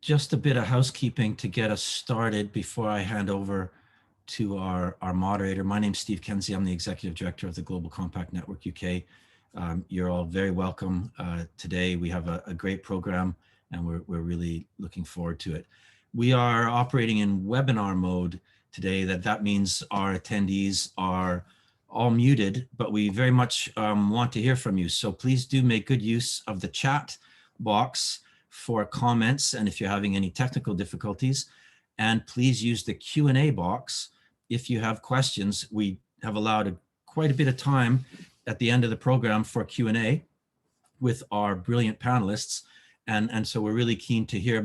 just a bit of housekeeping to get us started before I hand over to our moderator. My name's Steve Kenzie. I'm the Executive Director of the Global Compact Network UK. You're all very welcome today. We have a great program and we're really looking forward to it. We are operating in webinar mode today. That means our attendees are all muted, but we very much want to hear from you. So please do make good use of the chat box for comments and if you're having any technical difficulties. And please use the Q&A box if you have questions. We have allowed quite a bit of time at the end of the program for Q&A with our brilliant panelists. And so we're really keen to hear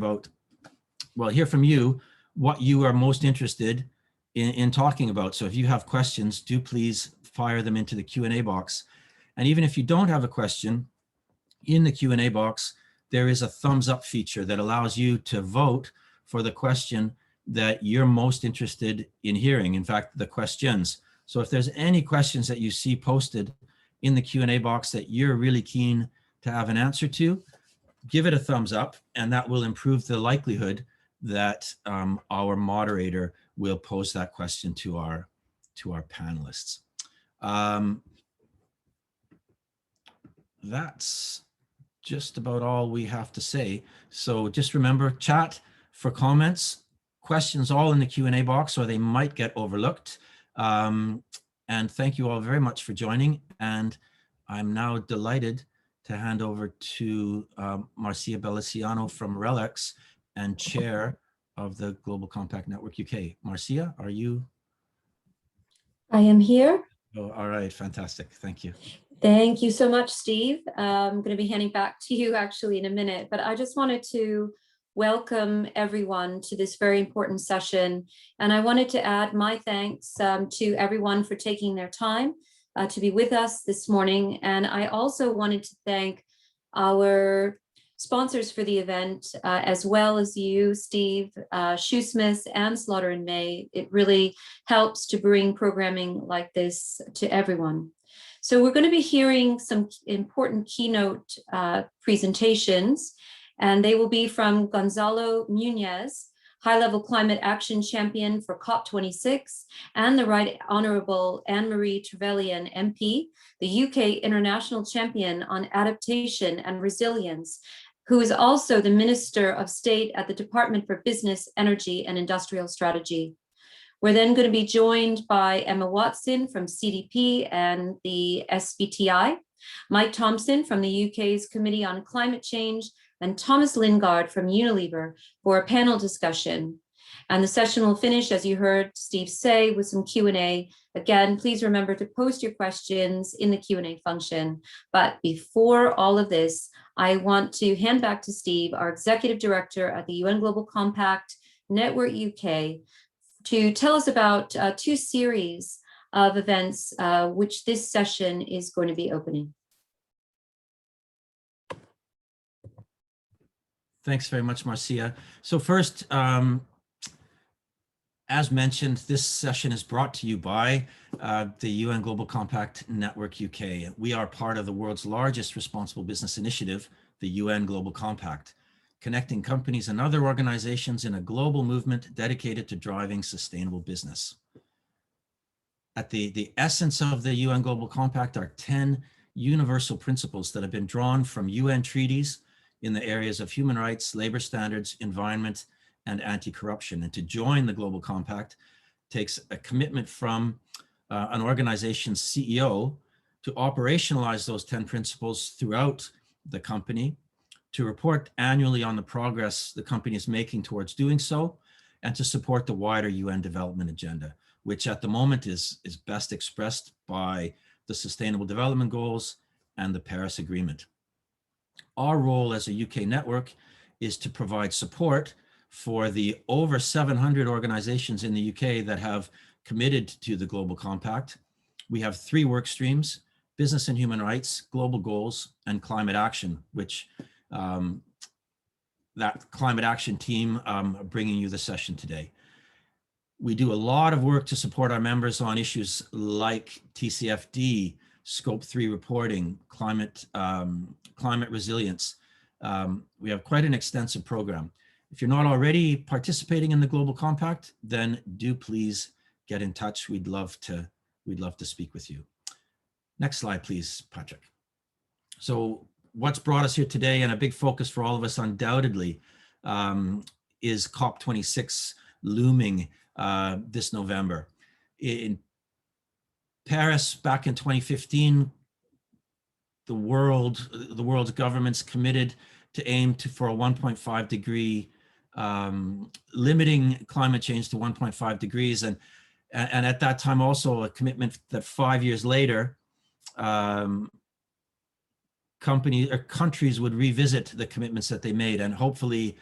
hear from you what you are most interested in talking about. So if you have questions, do please fire them into the Q&A box. And even if you don't have a question, in the Q&A box, there is a thumbs up feature that allows you to vote for the question that you're most interested in hearing. In fact, the questions. So if there's any questions that you see posted in the Q&A box that you're really keen to have an answer to, give it a thumbs up, and that will improve the likelihood that our moderator will pose that question to our panelists. That's just about all we have to say. So just remember, chat for comments, questions all in the Q&A box, or they might get overlooked. And thank you all very much for joining. And I'm now delighted to hand over to Marcia Belliciano from RELX and chair of the Global Compact Network UK. Marcia, are you? I am here. Oh, all right, fantastic. Thank you. Thank you so much, Steve. I'm going to be handing back to you actually in a minute, but I just wanted to welcome everyone to this very important session. And I wanted to add my thanks to everyone for taking their time to be with us this morning. And I also wanted to thank our sponsors for the event, as well as you, Steve, Shoesmiths and Slaughter and May. It really helps to bring programming like this to everyone. So we're going to be hearing some important keynote presentations, and they will be from Gonzalo Muñez, High-Level Climate Action Champion for COP26, and the Right Honourable Anne-Marie Trevelyan, MP, the UK International Champion on Adaptation and Resilience, who is also the Minister of State at the Department for Business, Energy and Industrial Strategy. We're then going to be joined by Emma Watson from CDP and the SBTI, Mike Thompson from the UK's Committee on Climate Change, and Thomas Lingard from Unilever for a panel discussion. And the session will finish, as you heard Steve say, with some Q&A. Again, please remember to post your questions in the Q&A function. But before all of this, I want to hand back to Steve, our Executive Director at the UN Global Compact Network UK, to tell us about two series of events which this session is going to be opening. Thanks very much, Marcia. So first, as mentioned, this session is brought to you by the UN Global Compact Network UK. We are part of the world's largest responsible business initiative, the UN Global Compact, connecting companies and other organizations in a global movement dedicated to driving sustainable business. At the essence of the UN Global Compact are 10 universal principles that have been drawn from UN treaties in the areas of human rights, labor standards, environment, and anti-corruption. And to join the Global Compact takes a commitment from an organization's CEO to operationalize those 10 principles throughout the company, to report annually on the progress the company is making towards doing so, and to support the wider UN development agenda, which at the moment is best expressed by the Sustainable Development Goals and the Paris Agreement. Our role as a UK network is to provide support for the over 700 organizations in the UK that have committed to the Global Compact. We have 3 work streams: business and human rights, global goals, and climate action, which that climate action team bringing you the session today. We do a lot of work to support our members on issues like TCFD, Scope 3 reporting, climate resilience. We have quite an extensive program. If you're not already participating in the Global Compact, then do please get in touch. We'd love to speak with you. Next slide, please, Patrick. So what's brought us here today, and a big focus for all of us undoubtedly, is COP26 looming this November. In Paris back in 2015, the world's governments committed to aim for a 1.5 degree, limiting climate change to 1.5 degrees. And at that time also a commitment that 5 years later, countries would revisit the commitments that they made and hopefully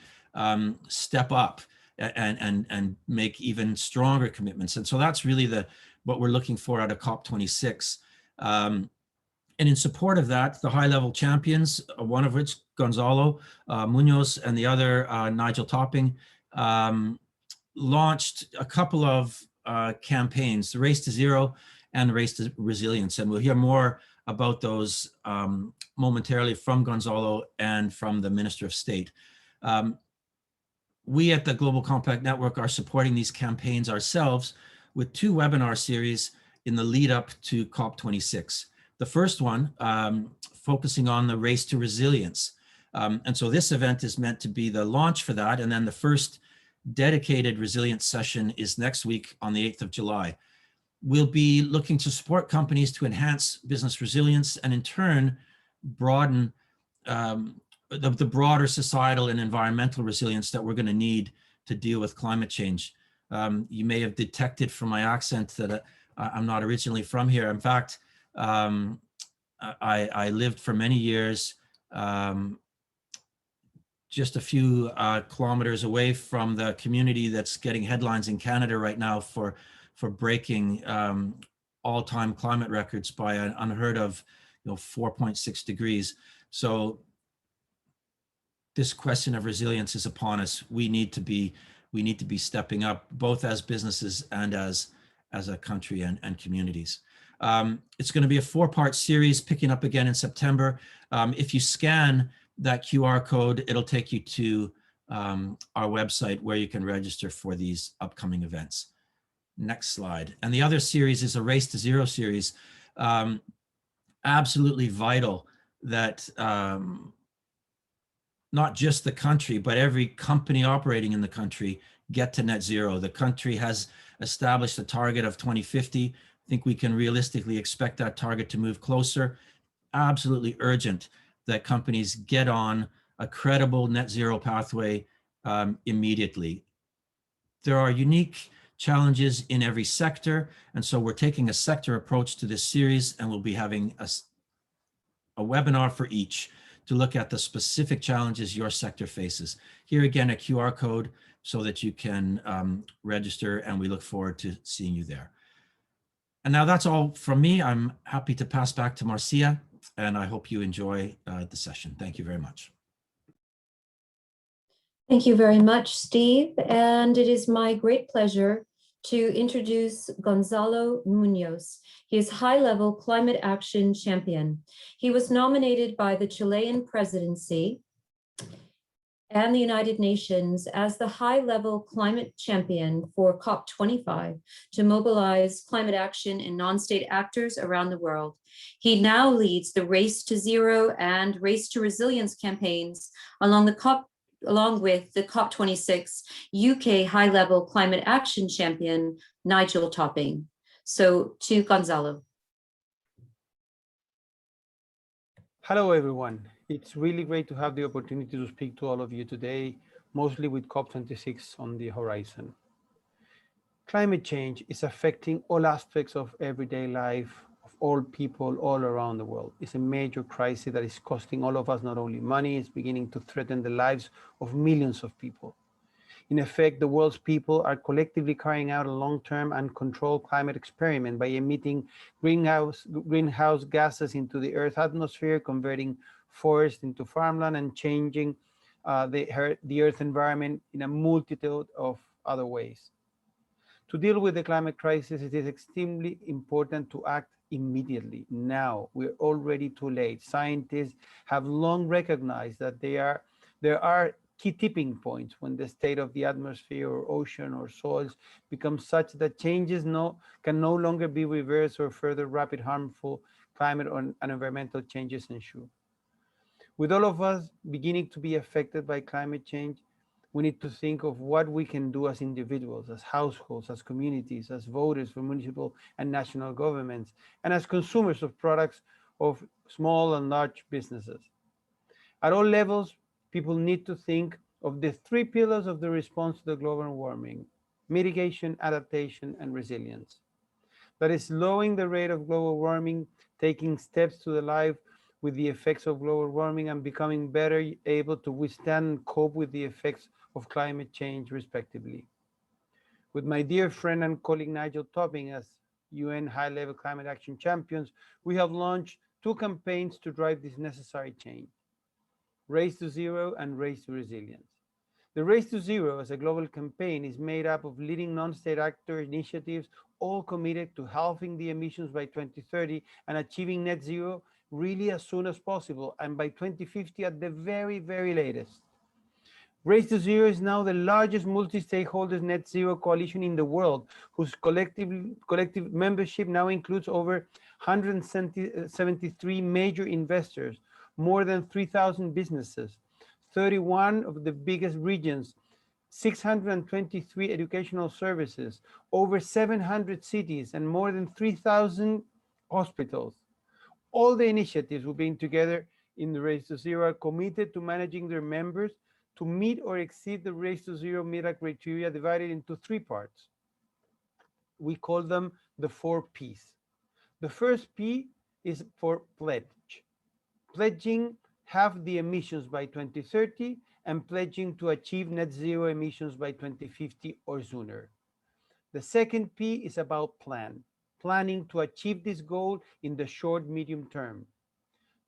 step up and make even stronger commitments. And so that's really what we're looking for out of COP26. And in support of that, the high-level champions, one of which, Gonzalo Munoz, and the other, Nigel Topping, launched a couple of campaigns, the Race to Zero and Race to Resilience. And we'll hear more about those momentarily from Gonzalo and from the Minister of State. We at the Global Compact Network are supporting these campaigns ourselves with 2 webinar series in the lead up to COP26. The first one focusing on the Race to Resilience. And so this event is meant to be the launch for that. And then the first dedicated resilience session is next week on the 8th of July. We'll be looking to support companies to enhance business resilience and in turn broaden the broader societal and environmental resilience that we're going to need to deal with climate change. You may have detected from my accent that I'm not originally from here. In fact, I lived for many years just a few kilometers away from the community that's getting headlines in Canada right now for breaking all-time climate records by an unheard of 4.6 degrees. So this question of resilience is upon us. We need to be stepping up, both as businesses and as a country and communities. It's going to be a 4-part series picking up again in September. If you scan that QR code, it'll take you to our website where you can register for these upcoming events. Next slide. And the other series is a Race to Zero series. Absolutely vital that not just the country, but every company operating in the country get to net zero. The country has established a target of 2050. I think we can realistically expect that target to move closer. Absolutely urgent that companies get on a credible net zero pathway immediately. There are unique challenges in every sector, and so we're taking a sector approach to this series, and we'll be having a webinar for each to look at the specific challenges your sector faces. Here again, a QR code so that you can register, and we look forward to seeing you there. And now that's all from me. I'm happy to pass back to Marcia, and I hope you enjoy the session. Thank you very much. Thank you very much, Steve. And it is my great pleasure to introduce Gonzalo Munoz. He is high-level climate action champion. He was nominated by the Chilean presidency and the United Nations as the high-level climate champion for COP25 to mobilize climate action in non-state actors around the world. He now leads the Race to Zero and Race to Resilience campaigns along with the COP26 UK high-level climate action champion, Nigel Topping. So to Gonzalo. Hello, everyone. It's really great to have the opportunity to speak to all of you today, mostly with COP26 on the horizon. Climate change is affecting all aspects of everyday life of all people all around the world. It's a major crisis that is costing all of us not only money, it's beginning to threaten the lives of millions of people. In effect, the world's people are collectively carrying out a long-term and controlled climate experiment by emitting greenhouse gases into the Earth's atmosphere, converting forest into farmland, and changing the Earth environment in a multitude of other ways. To deal with the climate crisis, it is extremely important to act immediately. Now, we're already too late. Scientists have long recognized that there are key tipping points when the state of the atmosphere or ocean or soils becomes such that changes can no longer be reversed or further rapid harmful climate and environmental changes ensue. With all of us beginning to be affected by climate change, we need to think of what we can do as individuals, as households, as communities, as voters for municipal and national governments, and as consumers of products of small and large businesses. At all levels, people need to think of the three pillars of the response to the global warming: mitigation, adaptation, and resilience. That is slowing the rate of global warming, taking steps to the life with the effects of global warming, and becoming better able to withstand and cope with the effects of climate change, respectively. With my dear friend and colleague Nigel Topping as UN high-level climate action champions, we have launched two campaigns to drive this necessary change: Race to Zero and Race to Resilience. The Race to Zero as a global campaign is made up of leading non-state actor initiatives, all committed to halving the emissions by 2030 and achieving net zero really as soon as possible, and by 2050 at the very, very latest. Race to Zero is now the largest multi-stakeholders net zero coalition in the world, whose collective membership now includes over 173 major investors, more than 3,000 businesses, 31 of the biggest regions, 623 educational services, over 700 cities, and more than 3,000 hospitals. All the initiatives will bring together in the Race to Zero are committed to managing their members to meet or exceed the Race to Zero meta criteria, divided into three parts. We call them the 4 Ps. The first P is for pledge, pledging half the emissions by 2030 and pledging to achieve net zero emissions by 2050 or sooner. The second P is about plan, planning to achieve this goal in the short, medium term.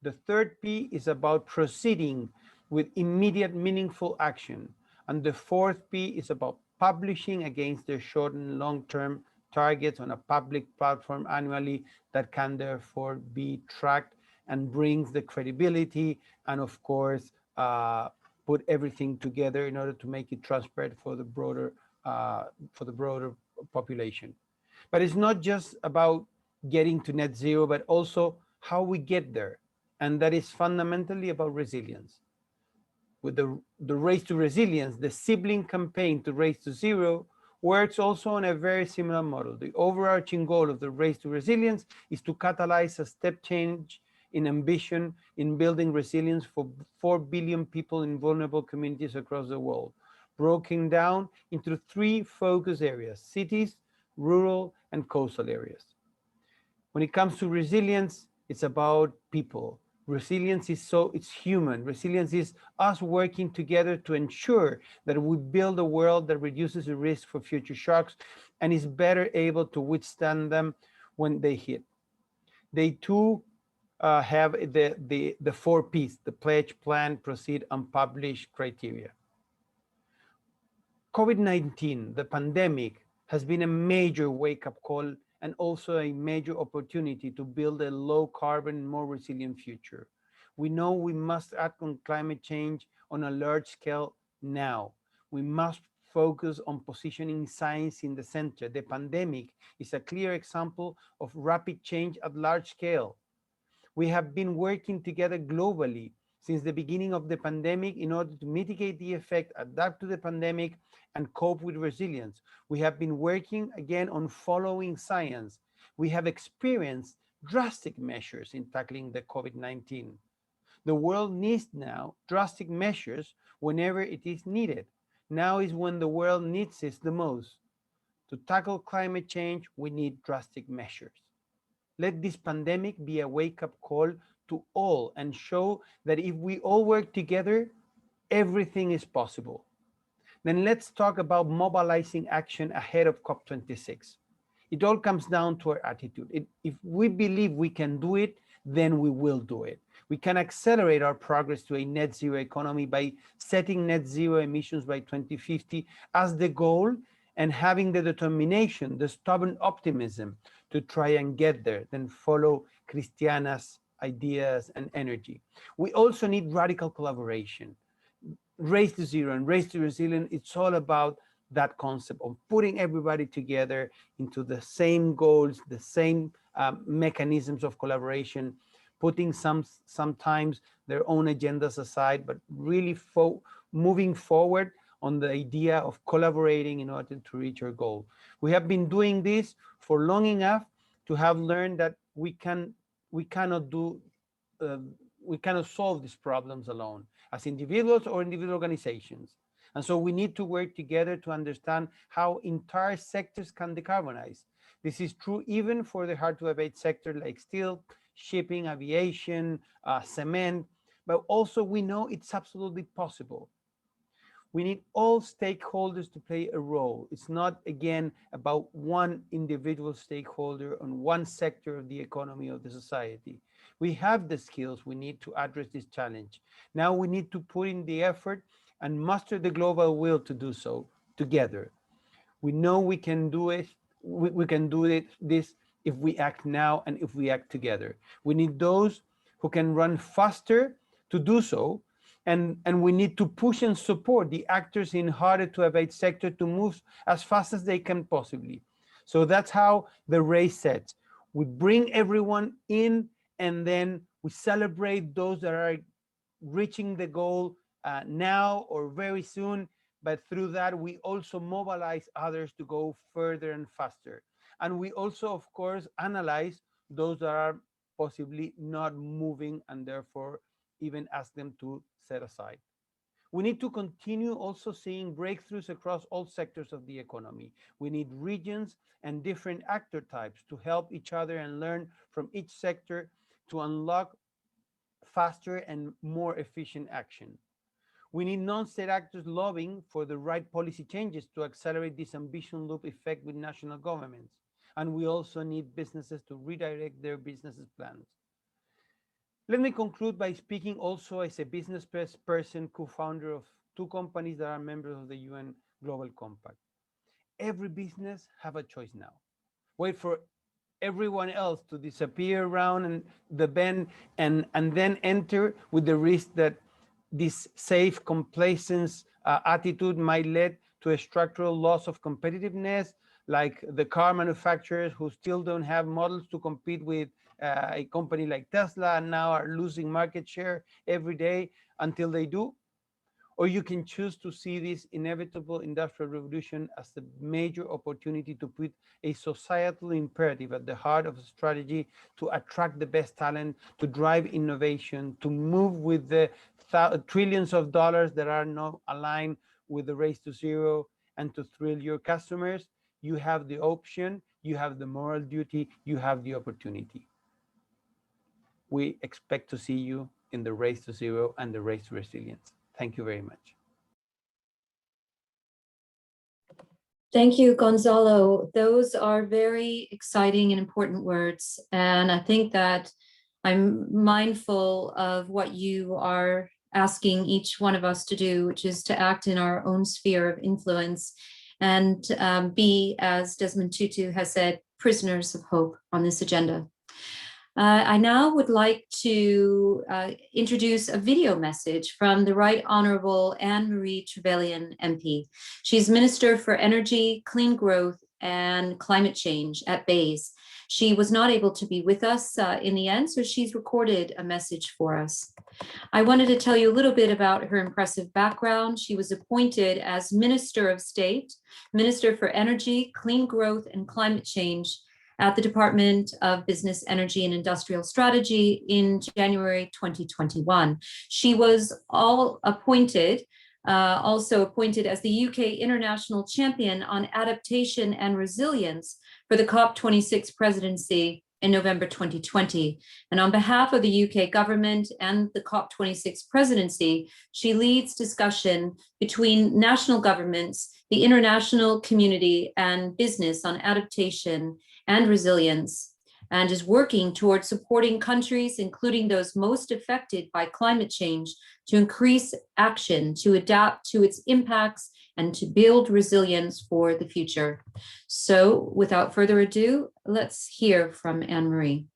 The third P is about proceeding with immediate meaningful action. And the fourth P is about publishing against their short and long-term targets on a public platform annually that can therefore be tracked and brings the credibility and, of course, put everything together in order to make it transparent for the broader population. But it's not just about getting to net zero, but also how we get there. And that is fundamentally about resilience. With the Race to Resilience, the sibling campaign to Race to Zero works also on a very similar model. The overarching goal of the Race to Resilience is to catalyze a step change in ambition in building resilience for 4 billion people in vulnerable communities across the world, broken down into 3 focus areas: cities, rural, and coastal areas. When it comes to resilience, it's about people. Resilience it's human. Resilience is us working together to ensure that we build a world that reduces the risk for future shocks and is better able to withstand them when they hit. They too have the 4 Ps: the pledge, plan, proceed, and publish criteria. COVID-19, the pandemic, has been a major wake-up call and also a major opportunity to build a low-carbon, more resilient future. We know we must act on climate change on a large scale now. We must focus on positioning science in the center. The pandemic is a clear example of rapid change at large scale. We have been working together globally since the beginning of the pandemic in order to mitigate the effect, adapt to the pandemic, and cope with resilience. We have been working again on following science. We have experienced drastic measures in tackling the COVID-19. The world needs now drastic measures whenever it is needed. Now is when the world needs it the most. To tackle climate change, we need drastic measures. Let this pandemic be a wake-up call to all and show that if we all work together, everything is possible. Then let's talk about mobilizing action ahead of COP26. It all comes down to our attitude. If we believe we can do it, then we will do it. We can accelerate our progress to a net zero economy by setting net zero emissions by 2050 as the goal and having the determination, the stubborn optimism to try and get there, then follow Christiana's ideas and energy. We also need radical collaboration. Race to Zero and Race to Resilience, it's all about that concept of putting everybody together into the same goals, the same mechanisms of collaboration, putting sometimes their own agendas aside, but really moving forward on the idea of collaborating in order to reach our goal. We have been doing this for long enough to have learned that we cannot solve these problems alone as individuals or individual organizations. And so we need to work together to understand how entire sectors can decarbonize. This is true even for the hard to abate sector like steel, shipping, aviation, cement, but also we know it's absolutely possible. We need all stakeholders to play a role. It's not, again, about one individual stakeholder on one sector of the economy of the society. We have the skills we need to address this challenge. Now we need to put in the effort and muster the global will to do so together. We know we can do it. We can do this if we act now and if we act together. We need those who can run faster to do so, and we need to push and support the actors in harder to abate sector to move as fast as they can possibly. So that's how the race sets. We bring everyone in, and then we celebrate those that are reaching the goal now or very soon, but through that we also mobilize others to go further and faster. And we also, of course, analyze those that are possibly not moving and therefore even ask them to set aside. We need to continue also seeing breakthroughs across all sectors of the economy. We need regions and different actor types to help each other and learn from each sector to unlock faster and more efficient action. We need non-state actors lobbying for the right policy changes to accelerate this ambition loop effect with national governments. And we also need businesses to redirect their business plans. Let me conclude by speaking also as a business person, co-founder of 2 companies that are members of the UN Global Compact. Every business have a choice now. Wait for everyone else to disappear around and the bend and then enter with the risk that this safe complacence attitude might lead to a structural loss of competitiveness, like the car manufacturers who still don't have models to compete with a company like Tesla and now are losing market share every day until they do. Or you can choose to see this inevitable industrial revolution as the major opportunity to put a societal imperative at the heart of a strategy to attract the best talent, to drive innovation, to move with the trillions of dollars that are not aligned with the race to zero, and to thrill your customers. You have the option, you have the moral duty, you have the opportunity. We expect to see you in the race to zero and the race to resilience. Thank you very much. Thank you, Gonzalo. Those are very exciting and important words. And I think that I'm mindful of what you are asking each one of us to do, which is to act in our own sphere of influence and be, as Desmond Tutu has said, prisoners of hope on this agenda. I now would like to introduce a video message from the Right Honourable Anne-Marie Trevelyan MP. She's Minister for Energy, Clean Growth and Climate Change at BEIS. She was not able to be with us in the end, so she's recorded a message for us. I wanted to tell you a little bit about her impressive background. She was appointed as Minister of State, Minister for Energy, Clean Growth and Climate Change at the Department of Business, Energy and Industrial Strategy in January 2021. She was also appointed as the UK International Champion on Adaptation and Resilience for the COP26 presidency in November 2020. And on behalf of the UK government and the COP26 presidency, she leads discussion between national governments, the international community, and business on adaptation and resilience, and is working towards supporting countries, including those most affected by climate change, to increase action, to adapt to its impacts, and to build resilience for the future. So without further ado, let's hear from Anne-Marie.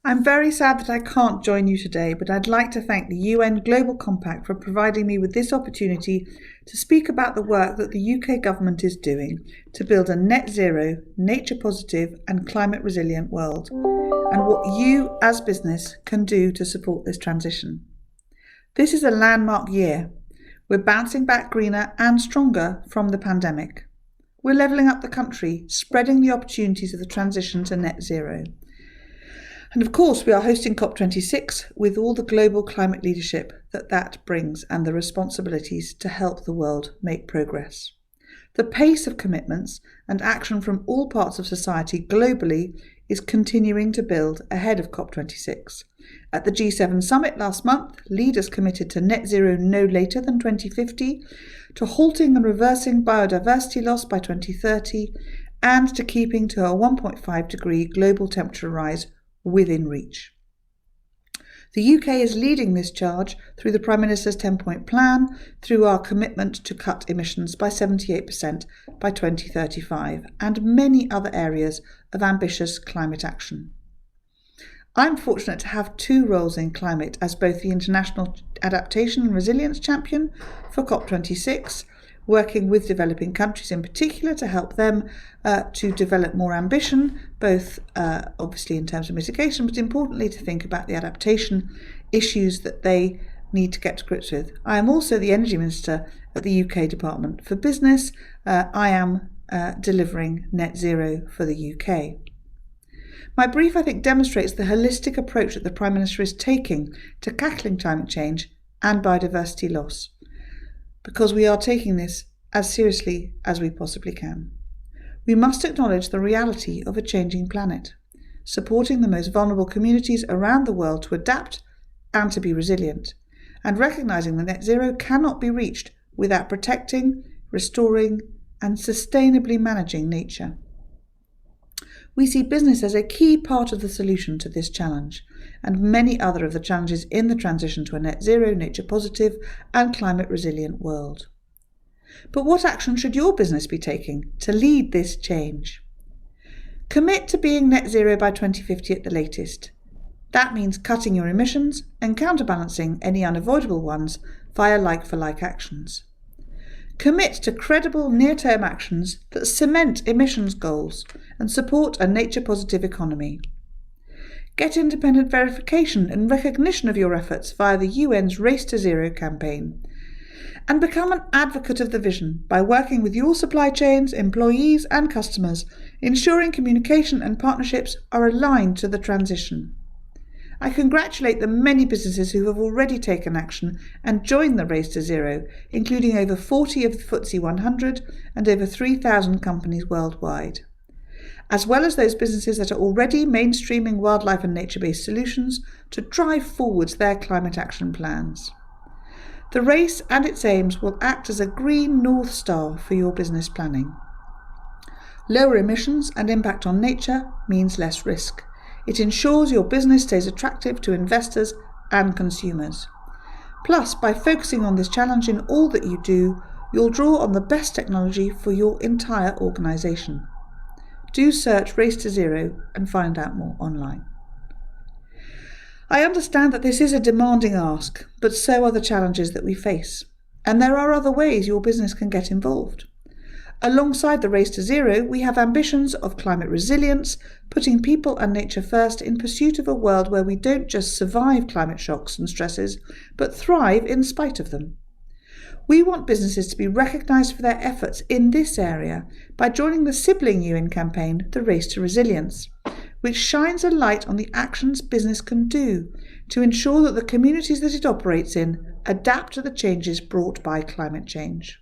I'm very sad that I can't join you today, but I'd like to thank the UN Global Compact for providing me with this opportunity to speak about the work that the UK government is doing to build a net zero, nature positive and climate resilient world, and what you as business can do to support this transition. This is a landmark year. We're bouncing back greener and stronger from the pandemic. We're levelling up the country, spreading the opportunities of the transition to net zero. And of course, we are hosting COP26 with all the global climate leadership that brings and the responsibilities to help the world make progress. The pace of commitments and action from all parts of society globally is continuing to build ahead of COP26. At the G7 summit last month, leaders committed to net zero no later than 2050, to halting and reversing biodiversity loss by 2030, and to keeping to a 1.5 degree global temperature rise within reach. The UK is leading this charge through the Prime Minister's 10-point plan, through our commitment to cut emissions by 78% by 2035, and many other areas of ambitious climate action. I'm fortunate to have two roles in climate as both the International Adaptation and Resilience Champion for COP26, working with developing countries in particular to help them to develop more ambition, both obviously in terms of mitigation, but importantly to think about the adaptation issues that they need to get to grips with. I am also the Energy Minister at the UK Department for Business. I am delivering net zero for the UK. My brief, I think, demonstrates the holistic approach that the Prime Minister is taking to tackling climate change and biodiversity loss, because we are taking this as seriously as we possibly can. We must acknowledge the reality of a changing planet, supporting the most vulnerable communities around the world to adapt and to be resilient, and recognising that net zero cannot be reached without protecting, restoring, and sustainably managing nature. We see business as a key part of the solution to this challenge and many other of the challenges in the transition to a net zero, nature positive and climate resilient world. But what action should your business be taking to lead this change? Commit to being net zero by 2050 at the latest. That means cutting your emissions and counterbalancing any unavoidable ones via like-for-like actions. Commit to credible near-term actions that cement emissions goals and support a nature-positive economy. Get independent verification and recognition of your efforts via the UN's Race to Zero campaign. And become an advocate of the vision by working with your supply chains, employees and customers, ensuring communication and partnerships are aligned to the transition. I congratulate the many businesses who have already taken action and joined the Race to Zero, including over 40 of the FTSE 100 and over 3,000 companies worldwide, as well as those businesses that are already mainstreaming wildlife and nature-based solutions to drive forwards their climate action plans. The race and its aims will act as a green North Star for your business planning. Lower emissions and impact on nature means less risk. It ensures your business stays attractive to investors and consumers. Plus, by focusing on this challenge in all that you do, you'll draw on the best technology for your entire organisation. Do search Race to Zero and find out more online. I understand that this is a demanding ask, but so are the challenges that we face. And there are other ways your business can get involved. Alongside the Race to Zero, we have ambitions of climate resilience, putting people and nature first in pursuit of a world where we don't just survive climate shocks and stresses, but thrive in spite of them. We want businesses to be recognised for their efforts in this area by joining the sibling UN campaign, The Race to Resilience, which shines a light on the actions business can do to ensure that the communities that it operates in adapt to the changes brought by climate change.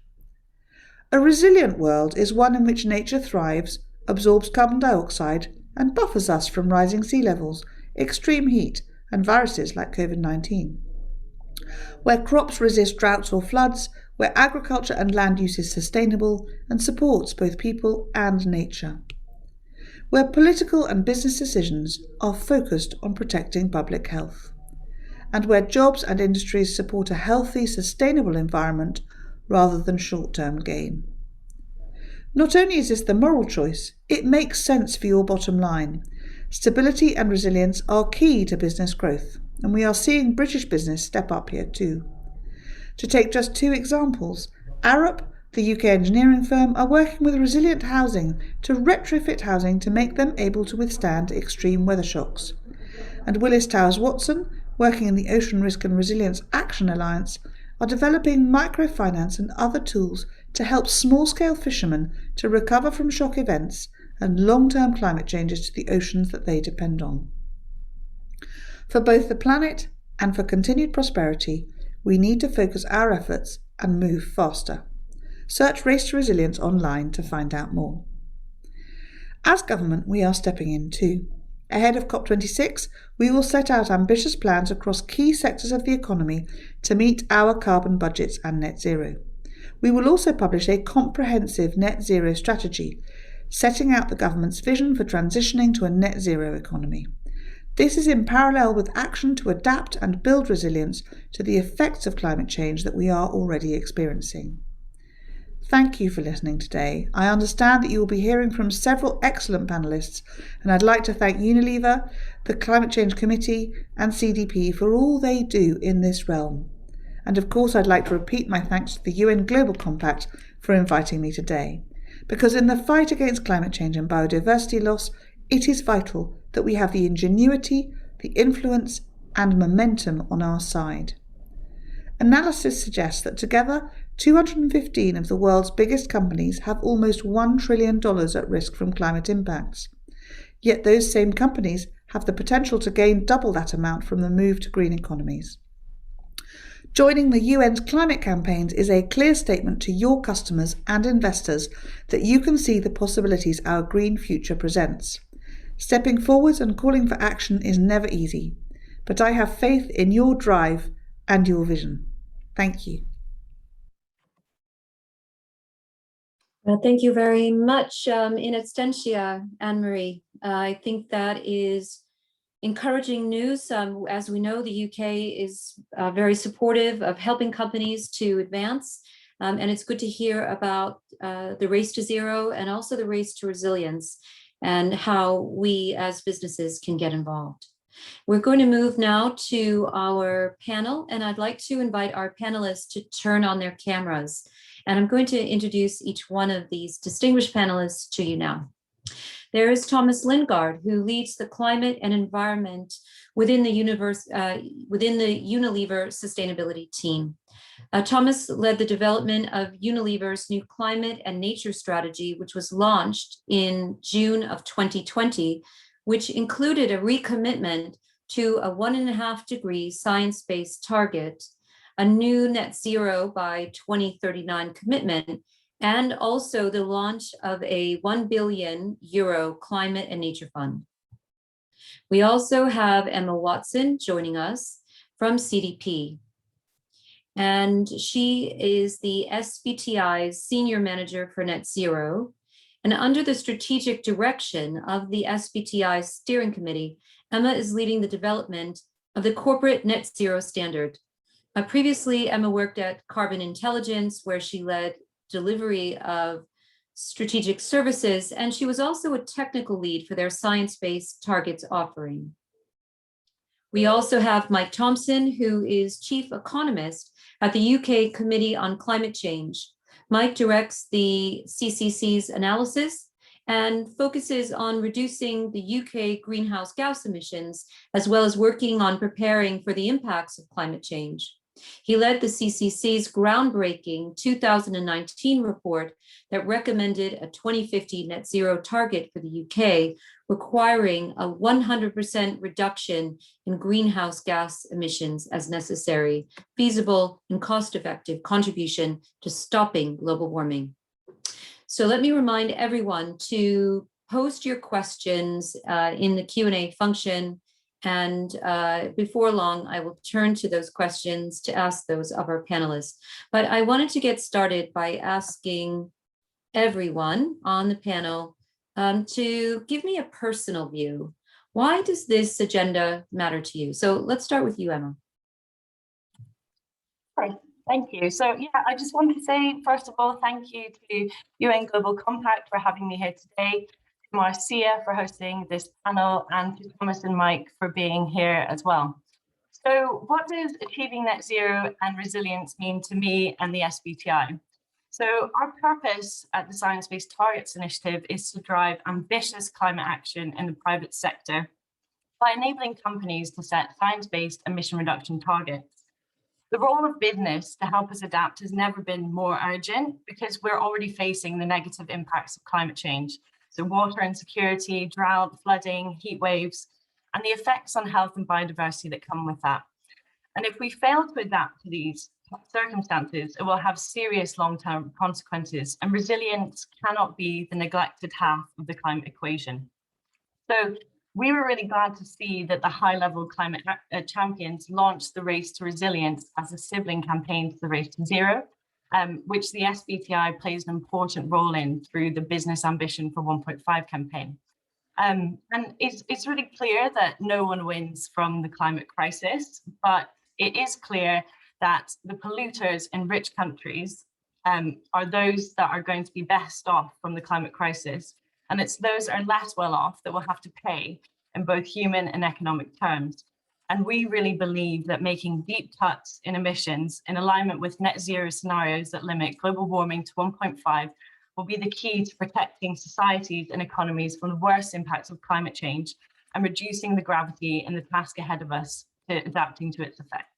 A resilient world is one in which nature thrives, absorbs carbon dioxide, and buffers us from rising sea levels, extreme heat, and viruses like COVID-19. Where crops resist droughts or floods, where agriculture and land use is sustainable and supports both people and nature. Where political and business decisions are focused on protecting public health. And where jobs and industries support a healthy, sustainable environment rather than short-term gain. Not only is this the moral choice, it makes sense for your bottom line. Stability and resilience are key to business growth, and we are seeing British business step up here too. To take just two examples, Arup, the UK engineering firm, are working with Resilient Housing to retrofit housing to make them able to withstand extreme weather shocks. And Willis Towers Watson, working in the Ocean Risk and Resilience Action Alliance, are developing microfinance and other tools to help small-scale fishermen to recover from shock events and long-term climate changes to the oceans that they depend on. For both the planet and for continued prosperity, we need to focus our efforts and move faster. Search Race to Resilience online to find out more. As government, we are stepping in too. Ahead of COP26, we will set out ambitious plans across key sectors of the economy to meet our carbon budgets and net zero. We will also publish a comprehensive net zero strategy, setting out the government's vision for transitioning to a net zero economy. This is in parallel with action to adapt and build resilience to the effects of climate change that we are already experiencing. Thank you for listening today. I understand that you will be hearing from several excellent panellists, and I'd like to thank Unilever, the Climate Change Committee, and CDP for all they do in this realm. And of course, I'd like to repeat my thanks to the UN Global Compact for inviting me today. Because in the fight against climate change and biodiversity loss, it is vital that we have the ingenuity, the influence, and momentum on our side. Analysis suggests that together, 215 of the world's biggest companies have almost $1 trillion at risk from climate impacts. Yet those same companies have the potential to gain double that amount from the move to green economies. Joining the UN's climate campaigns is a clear statement to your customers and investors that you can see the possibilities our green future presents. Stepping forwards and calling for action is never easy, but I have faith in your drive and your vision. Thank you. Well, thank you very much, in extensia, Anne-Marie. I think that is encouraging news. As we know, the UK is very supportive of helping companies to advance, and it's good to hear about the race to zero and also the race to resilience and how we as businesses can get involved. We're going to move now to our panel, and I'd like to invite our panelists to turn on their cameras. And I'm going to introduce each one of these distinguished panelists to you now. There is Thomas Lingard, who leads the climate and environment within the Unilever sustainability team. Thomas led the development of Unilever's new climate and nature strategy, which was launched in June of 2020, which included a recommitment to a 1.5 degree science-based target, a new net zero by 2039 commitment, and also the launch of a €1 billion climate and nature fund. We also have Emma Watson joining us from CDP. And she is the SBTI's Senior Manager for Net Zero. And under the strategic direction of the SBTI Steering Committee, Emma is leading the development of the corporate net zero standard. Previously, Emma worked at Carbon Intelligence, where she led delivery of strategic services, and she was also a technical lead for their science-based targets offering. We also have Mike Thompson, who is Chief Economist at the UK Committee on Climate Change. Mike directs the CCC's analysis and focuses on reducing the UK greenhouse gas emissions, as well as working on preparing for the impacts of climate change. He led the CCC's groundbreaking 2019 report that recommended a 2050 net zero target for the UK, requiring a 100% reduction in greenhouse gas emissions as necessary, feasible and cost-effective contribution to stopping global warming. So let me remind everyone to post your questions in the Q&A function. And before long, I will turn to those questions to ask those of our panelists. But I wanted to get started by asking everyone on the panel to give me a personal view. Why does this agenda matter to you? So let's start with you, Emma. Great, thank you. So yeah, I just want to say, first of all, thank you to UN Global Compact for having me here today Marcia for hosting this panel, and to Thomas and Mike for being here as well. So what does achieving net zero and resilience mean to me and the SBTI? So our purpose at the Science Based Targets Initiative is to drive ambitious climate action in the private sector by enabling companies to set science-based emission reduction targets. The role of business to help us adapt has never been more urgent because we're already facing the negative impacts of climate change. So water insecurity, drought, flooding, heat waves, and the effects on health and biodiversity that come with that. And if we fail to adapt to these circumstances, it will have serious long-term consequences, and resilience cannot be the neglected half of the climate equation. So we were really glad to see that the high-level climate champions launched the Race to Resilience as a sibling campaign to the Race to Zero, which the SBTI plays an important role in through the Business Ambition for 1.5 campaign. And it's really clear that no one wins from the climate crisis, but it is clear that the polluters in rich countries are those that are going to be best off from the climate crisis. And it's those that are less well off that will have to pay in both human and economic terms. And we really believe that making deep cuts in emissions in alignment with net zero scenarios that limit global warming to 1.5 will be the key to protecting societies and economies from the worst impacts of climate change and reducing the gravity and the task ahead of us to adapting to its effects.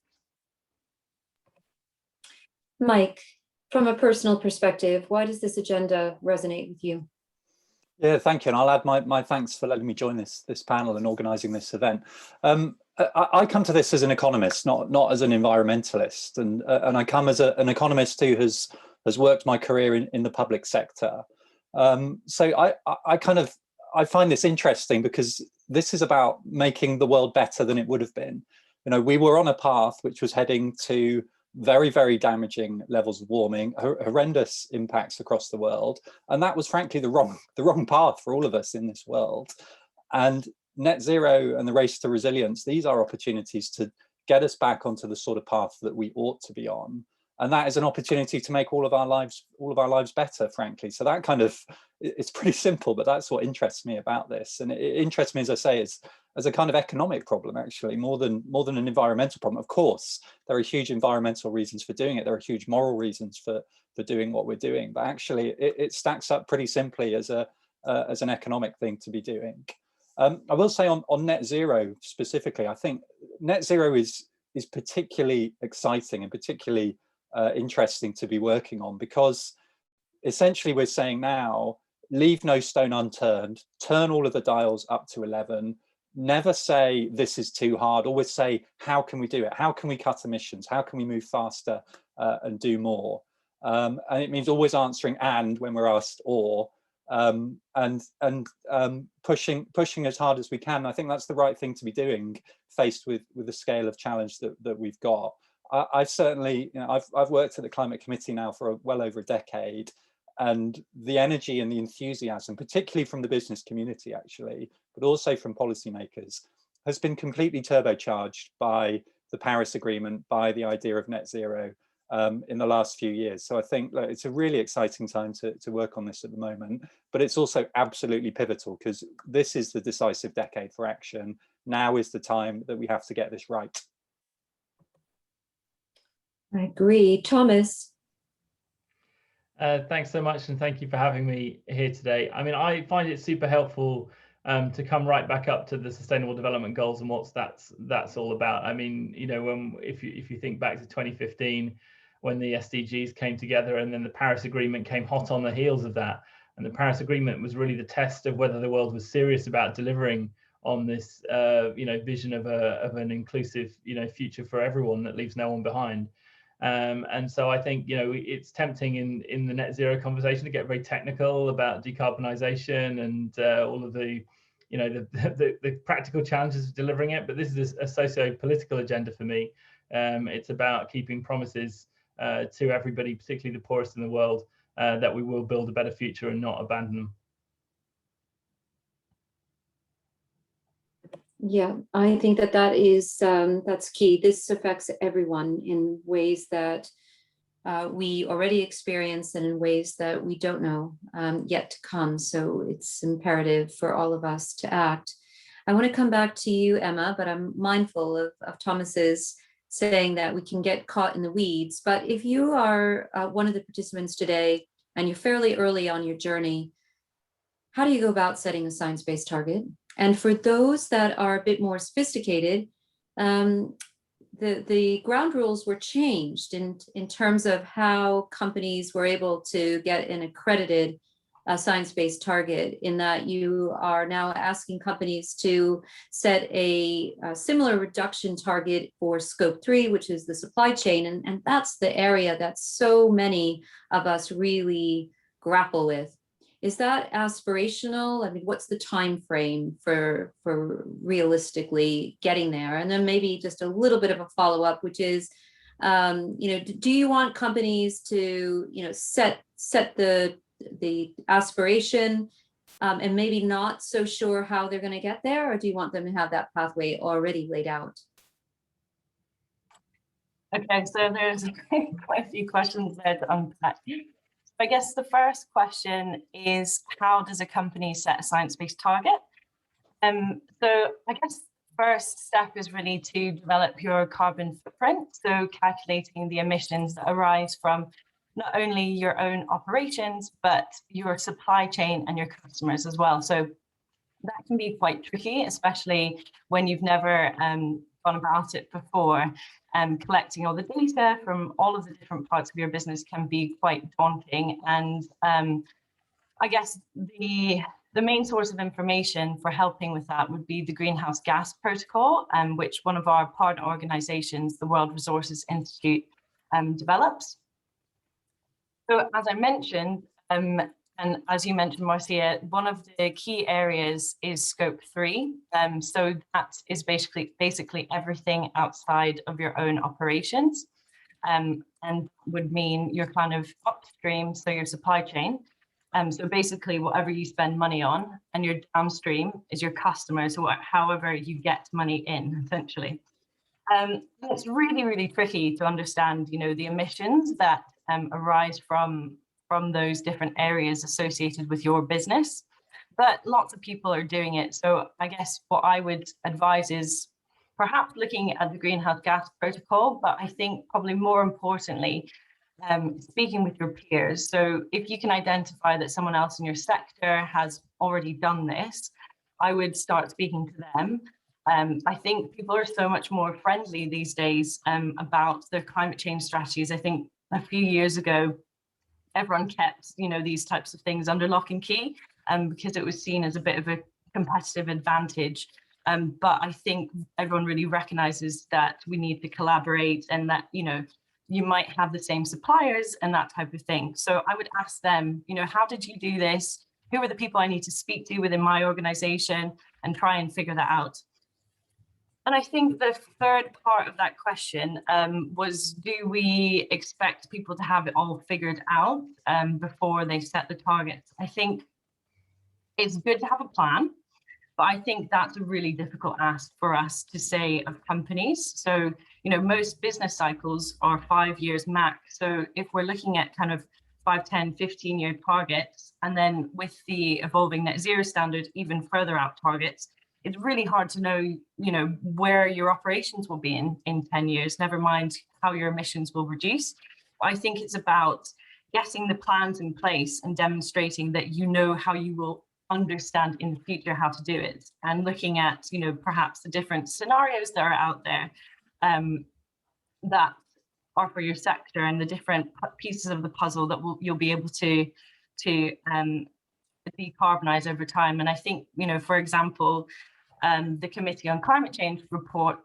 Mike, from a personal perspective, why does this agenda resonate with you? Yeah, thank you. And I'll add my thanks for letting me join this panel and organising this event. I come to this as an economist, not as an environmentalist, and I come as an economist who has worked my career in the public sector. So I find this interesting because this is about making the world better than it would have been. You know, we were on a path which was heading to very, very damaging levels of warming, horrendous impacts across the world. And that was frankly the wrong path for all of us in this world. And net zero and the race to resilience, these are opportunities to get us back onto the sort of path that we ought to be on. And that is an opportunity to make all of our lives better, frankly. So that kind of, it's pretty simple, but that's what interests me about this. And it interests me, as I say, as a kind of economic problem, actually, more than an environmental problem. Of course, there are huge environmental reasons for doing it. There are huge moral reasons for doing what we're doing. But actually, it stacks up pretty simply as an economic thing to be doing. I will say on net zero specifically, I think net zero is particularly exciting and particularly interesting to be working on, because essentially we're saying now, leave no stone unturned, turn all of the dials up to 11, never say this is too hard, always say, how can we do it? How can we cut emissions? How can we move faster and do more? And it means always answering and when we're asked or, and pushing as hard as we can. I think that's the right thing to be doing, faced with the scale of challenge that we've got. I've certainly, I've worked at the Climate Committee now for well over a decade, and the energy and the enthusiasm, particularly from the business community actually, but also from policymakers, has been completely turbocharged by the Paris Agreement, by the idea of net zero in the last few years. So I think it's a really exciting time to work on this at the moment, but it's also absolutely pivotal because this is the decisive decade for action. Now is the time that we have to get this right. I agree. Thomas. Thanks so much, and thank you for having me here today. I mean, I find it super helpful to come right back up to the Sustainable Development Goals and what that's all about. I mean, you know, if you think back to 2015, when the SDGs came together, and then the Paris Agreement came hot on the heels of that, and the Paris Agreement was really the test of whether the world was serious about delivering on this, vision of an inclusive, future for everyone that leaves no one behind. And so I think, it's tempting in the net zero conversation to get very technical about decarbonisation and all of the, the practical challenges of delivering it. But this is a socio-political agenda for me. It's about keeping promises to everybody, particularly the poorest in the world, that we will build a better future and not abandon them. Yeah, I think that is that's key. This affects everyone in ways that we already experience and in ways that we don't know yet to come. So it's imperative for all of us to act. I want to come back to you, Emma, but I'm mindful of Thomas's saying that we can get caught in the weeds. But if you are one of the participants today and you're fairly early on your journey, how do you go about setting a science-based target? And for those that are a bit more sophisticated, the ground rules were changed in terms of how companies were able to get an accredited science-based target, in that you are now asking companies to set a similar reduction target for scope 3, which is the supply chain. And that's the area that so many of us really grapple with. Is that aspirational? I mean, what's the time frame for realistically getting there? And then maybe just a little bit of a follow-up, which is, do you want companies to, set the aspiration and maybe not so sure how they're going to get there, or do you want them to have that pathway already laid out? Okay, so there's quite a few questions there to unpack. I guess the first question is, how does a company set a science-based target? So I guess first step is really to develop your carbon footprint. So calculating the emissions that arise from not only your own operations, but your supply chain and your customers as well. So that can be quite tricky, especially when you've never gone about it before. Collecting all the data from all of the different parts of your business can be quite daunting. And I guess the main source of information for helping with that would be the Greenhouse Gas Protocol, which one of our partner organizations, the World Resources Institute, develops. So as I mentioned, and as you mentioned, Marcia, one of the key areas is scope 3. So that is basically everything outside of your own operations, and would mean your kind of upstream, so your supply chain. So basically whatever you spend money on, and your downstream is your customers, so however you get money in, essentially. It's really, really tricky to understand, the emissions that arise from those different areas associated with your business, but lots of people are doing it. So I guess what I would advise is perhaps looking at the Greenhouse Gas Protocol, but I think probably more importantly, speaking with your peers. So if you can identify that someone else in your sector has already done this, I would start speaking to them. I think people are so much more friendly these days about their climate change strategies. I think a few years ago, everyone kept, these types of things under lock and key, because it was seen as a bit of a competitive advantage. But I think everyone really recognizes that we need to collaborate, and that, you might have the same suppliers and that type of thing. So I would ask them, how did you do this? Who are the people I need to speak to within my organization, and try and figure that out. And I think the third part of that question was, do we expect people to have it all figured out before they set the targets? I think it's good to have a plan, but I think that's a really difficult ask for us to say of companies. So, most business cycles are 5 years max. So if we're looking at kind of 5, 10, 15-year targets, and then with the evolving net zero standard, even further out targets, it's really hard to know, where your operations will be in 10 years, never mind how your emissions will reduce. I think it's about getting the plans in place and demonstrating that how you will understand in the future how to do it, and looking at, perhaps the different scenarios that are out there that are for your sector, and the different pieces of the puzzle that you'll be able to decarbonize over time. And I think, for example, the Committee on Climate Change report,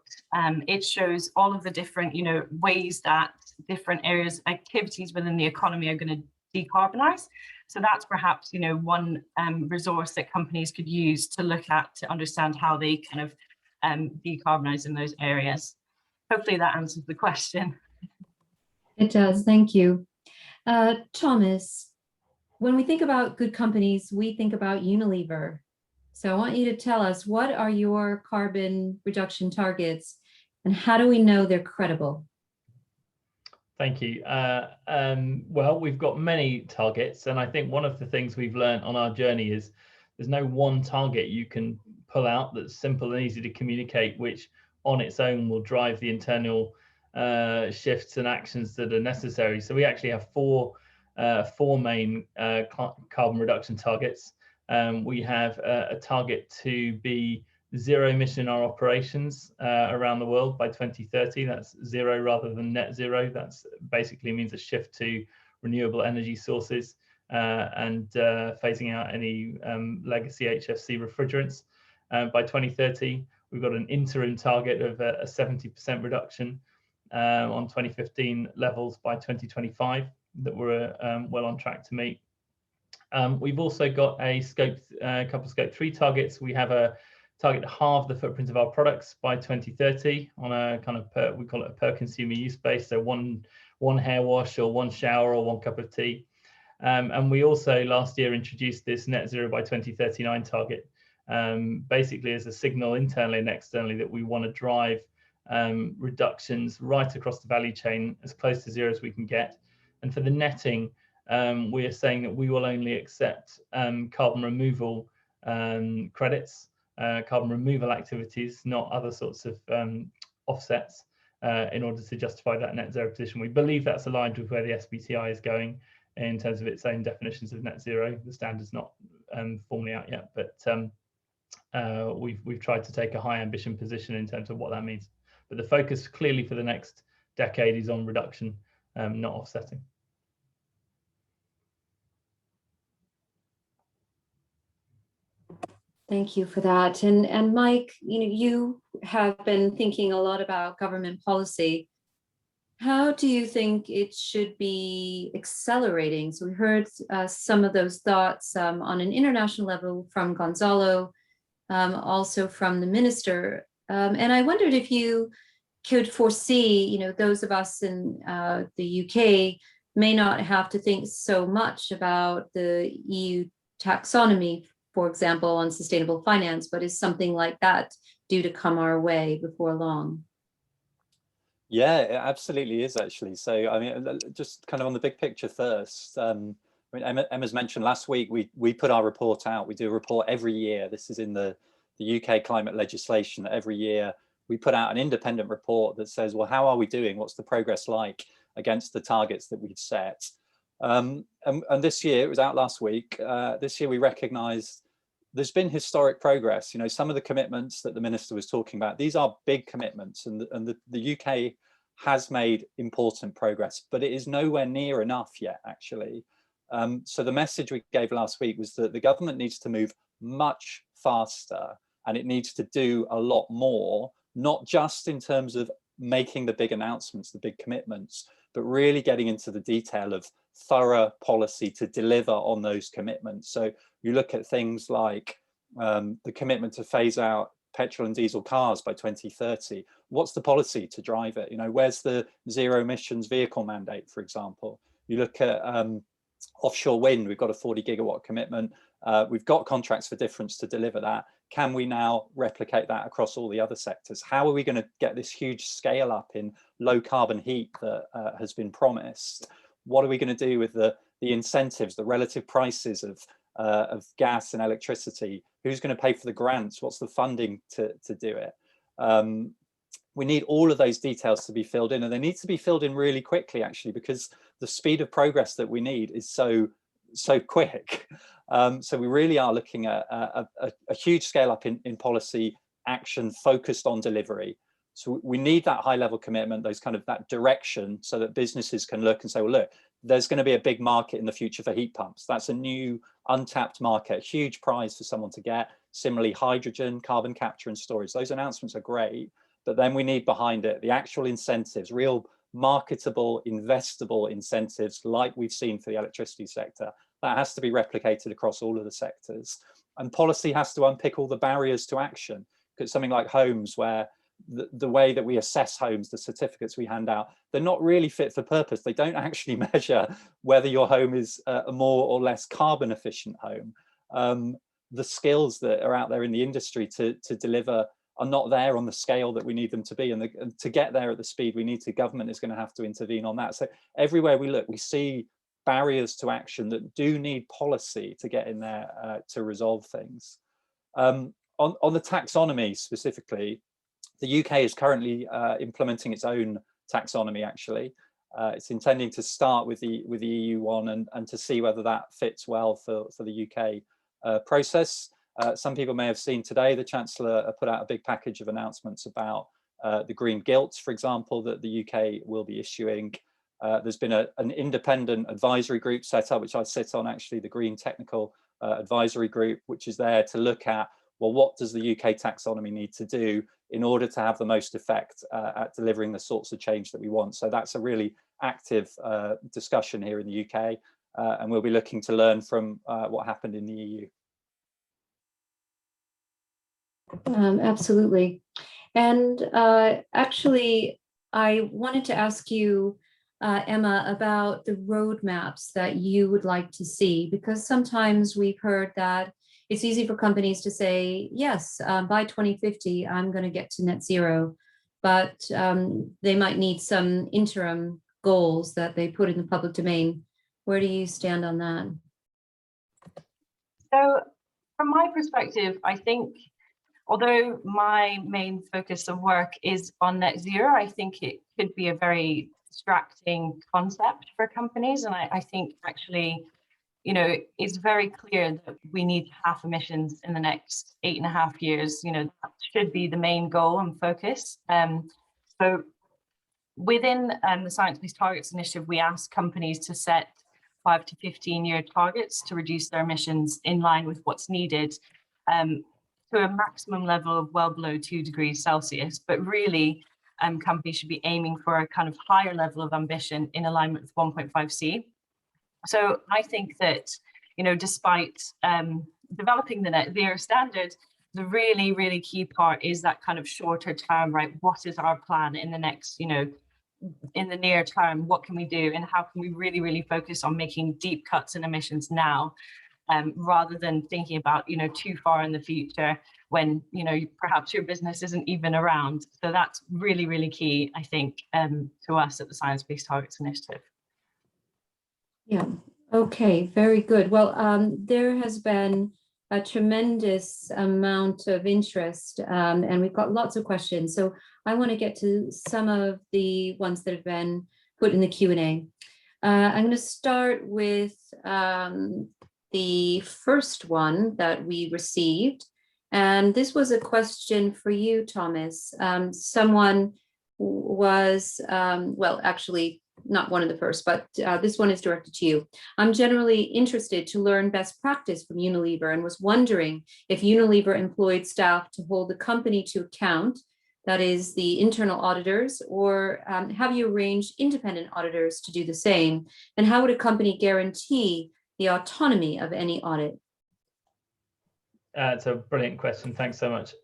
it shows all of the different, ways that different areas, activities within the economy are going to decarbonize. So that's perhaps, one resource that companies could use to look at, to understand how they kind of decarbonize in those areas. Hopefully that answers the question. It does, thank you. Thomas, when we think about good companies, we think about Unilever. So I want you to tell us, what are your carbon reduction targets, and how do we know they're credible? Thank you. Well, we've got many targets, and I think one of the things we've learned on our journey is there's no one target you can pull out that's simple and easy to communicate, which on its own will drive the internal shifts and actions that are necessary. So we actually have four main carbon reduction targets. We have a target to be zero emission in our operations around the world by 2030. That's zero rather than net zero. That's basically means a shift to renewable energy sources and phasing out any legacy HFC refrigerants. By 2030, we've got an interim target of a 70% reduction on 2015 levels by 2025 that we're well on track to meet. We've also got a couple of scope 3 targets. We have a target to halve the footprint of our products by 2030 on a kind of we call it a per consumer use base. So one hair wash or one shower or one cup of tea. And we also last year introduced this net zero by 2039 target, basically as a signal internally and externally that we want to drive reductions right across the value chain as close to zero as we can get. And for the netting, we are saying that we will only accept carbon removal credits, carbon removal activities, not other sorts of offsets in order to justify that net zero position. We believe that's aligned with where the SBTI is going in terms of its own definitions of net zero. The standard's not formally out yet, but we've tried to take a high ambition position in terms of what that means. But the focus clearly for the next decade is on reduction, not offsetting. Thank you for that. And Mike, you have been thinking a lot about government policy. How do you think it should be accelerating? So we heard some of those thoughts on an international level from Gonzalo, also from the minister. And I wondered if you could foresee, those of us in the UK may not have to think so much about the EU taxonomy, for example, on sustainable finance, but is something like that due to come our way before long? Yeah, it absolutely is actually. So, I mean, just kind of on the big picture first. I mean, Emma's mentioned last week, we put our report out. We do a report every year. This is in the UK climate legislation. Every year we put out an independent report that says, well, how are we doing? What's the progress like against the targets that we'd set? And this year, it was out last week. This year we recognised there's been historic progress. Some of the commitments that the minister was talking about, these are big commitments, and the UK has made important progress, but it is nowhere near enough yet, actually. So the message we gave last week was that the government needs to move much faster, and it needs to do a lot more, not just in terms of making the big announcements, the big commitments, but really getting into the detail of thorough policy to deliver on those commitments. So you look at things like the commitment to phase out petrol and diesel cars by 2030. What's the policy to drive it? Where's the zero emissions vehicle mandate, for example? You look at offshore wind, we've got a 40 gigawatt commitment. We've got contracts for difference to deliver that. Can we now replicate that across all the other sectors? How are we going to get this huge scale up in low carbon heat that has been promised? What are we going to do with the incentives, the relative prices of gas and electricity? Who's going to pay for the grants? What's the funding to do it? We need all of those details to be filled in, and they need to be filled in really quickly, actually, because the speed of progress that we need is so quick. So we really are looking at a huge scale up in policy action focused on delivery. So we need that high level commitment, that direction, so that businesses can look and say, well, look, there's going to be a big market in the future for heat pumps. That's a new untapped market, a huge prize for someone to get. Similarly, hydrogen, carbon capture and storage. Those announcements are great, but then we need behind it the actual incentives, real marketable, investable incentives like we've seen for the electricity sector. That has to be replicated across all of the sectors. And policy has to unpick all the barriers to action, because something like homes, where the way that we assess homes, the certificates we hand out, they're not really fit for purpose. They don't actually measure whether your home is a more or less carbon efficient home. The skills that are out there in the industry to deliver are not there on the scale that we need them to be. And to get there at the speed we need to, government is going to have to intervene on that. So everywhere we look, we see barriers to action that do need policy to get in there to resolve things. On the taxonomy specifically, the UK is currently implementing its own taxonomy, actually. It's intending to start with the EU one and to see whether that fits well for the UK process. Some people may have seen today the Chancellor put out a big package of announcements about the green gilts, for example, that the UK will be issuing. There's been an independent advisory group set up, which I sit on, actually, the Green Technical Advisory Group, which is there to look at, well, what does the UK taxonomy need to do in order to have the most effect at delivering the sorts of change that we want. So that's a really active discussion here in the UK, and we'll be looking to learn from what happened in the EU. Absolutely. And actually, I wanted to ask you, Emma, about the roadmaps that you would like to see, because sometimes we've heard that it's easy for companies to say, yes, by 2050, I'm going to get to net zero, but they might need some interim goals that they put in the public domain. Where do you stand on that? So from my perspective, I think, although my main focus of work is on net zero, I think it could be a very distracting concept for companies. And I think actually, you know, it's very clear that we need half emissions in the next 8.5 years. You know, that should be the main goal and focus. So within the Science Based Targets Initiative, we ask companies to set 5 to 15-year targets to reduce their emissions in line with what's needed, to a maximum level of well below 2 degrees Celsius. But really, companies should be aiming for a kind of higher level of ambition in alignment with 1.5C. So I think that, you know, despite developing the net zero standard, the really, really key part is that kind of shorter term, right? What is our plan in the next, you know, in the near term? What can we do? And how can we really, really focus on making deep cuts in emissions now, rather than thinking about, you know, too far in the future when, you know, perhaps your business isn't even around. So that's really, really key, I think, to us at the Science Based Targets Initiative. Yeah, okay, very good. Well, there has been a tremendous amount of interest, and we've got lots of questions. So I want to get to some of the ones that have been put in the Q&A. I'm going to start with the first one that we received. And this was a question for you, Thomas. Someone was, well, actually, not one of the first, but this one is directed to you. I'm generally interested to learn best practice from Unilever and was wondering if Unilever employed staff to hold the company to account, that is the internal auditors, or have you arranged independent auditors to do the same? And how would a company guarantee the autonomy of any audit? It's a brilliant question. Thanks so much.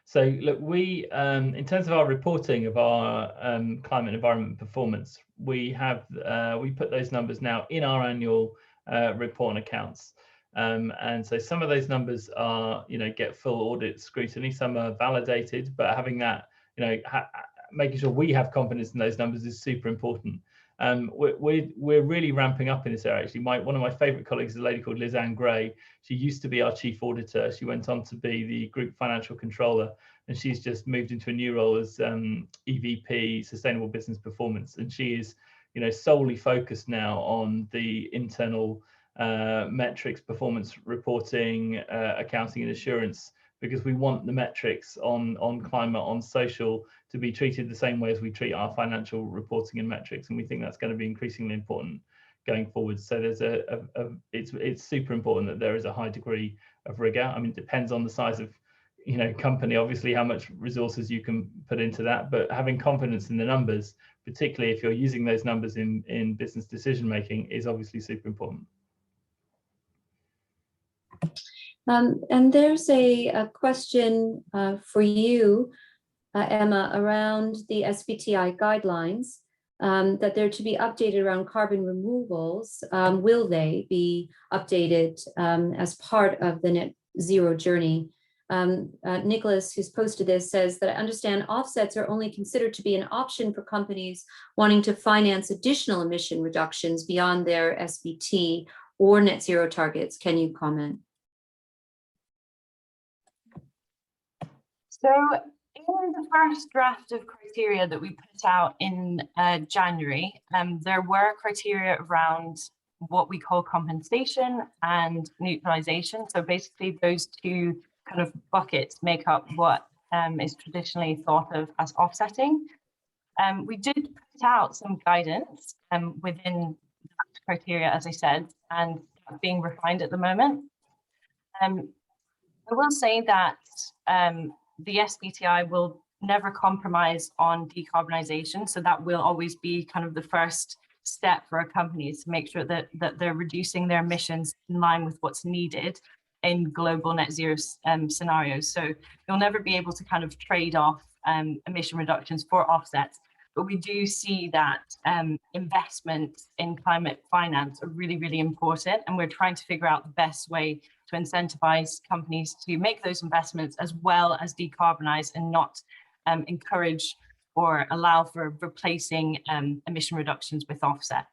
So look, we, in terms of our reporting of our climate and environment performance, we have we put those numbers now in our annual report and accounts. And so some of those numbers are, you know, get full audit scrutiny. Some are validated, but having that, you know, making sure we have confidence in those numbers is super important. We're really ramping up in this area. Actually, one of my favourite colleagues is a lady called Liz Ann Gray. She used to be our chief auditor. She went on to be the group financial controller, and she's just moved into a new role as EVP, Sustainable Business Performance. And she is, you know, solely focused now on the internal metrics, performance reporting, accounting and assurance, because we want the metrics on climate, on social, to be treated the same way as we treat our financial reporting and metrics, and we think that's going to be increasingly important going forward. So there's it's super important that there is a high degree of rigor. I mean, it depends on the size of, you know, company, obviously, how much resources you can put into that, but having confidence in the numbers, particularly if you're using those numbers in business decision making, is obviously super important. And there's a question for you, Emma, around the SBTi guidelines, that they're to be updated around carbon removals. Will they be updated as part of the net zero journey? Nicholas, who's posted this, says that I understand offsets are only considered to be an option for companies wanting to finance additional emission reductions beyond their SBT or net zero targets. Can you comment? So in the first draft of criteria that we put out in January, there were criteria around what we call compensation and neutralization. So basically those two kind of buckets make up what is traditionally thought of as offsetting. We did put out some guidance within that criteria, as I said, and being refined at the moment. I will say that the SBTI will never compromise on decarbonisation. So that will always be kind of the first step for our companies to make sure that they're reducing their emissions in line with what's needed in global net zero scenarios. So you'll never be able to kind of trade off emission reductions for offsets. But we do see that investment in climate finance are really, really important. And we're trying to figure out the best way to incentivize companies to make those investments as well as decarbonize and not encourage or allow for replacing emission reductions with offsets.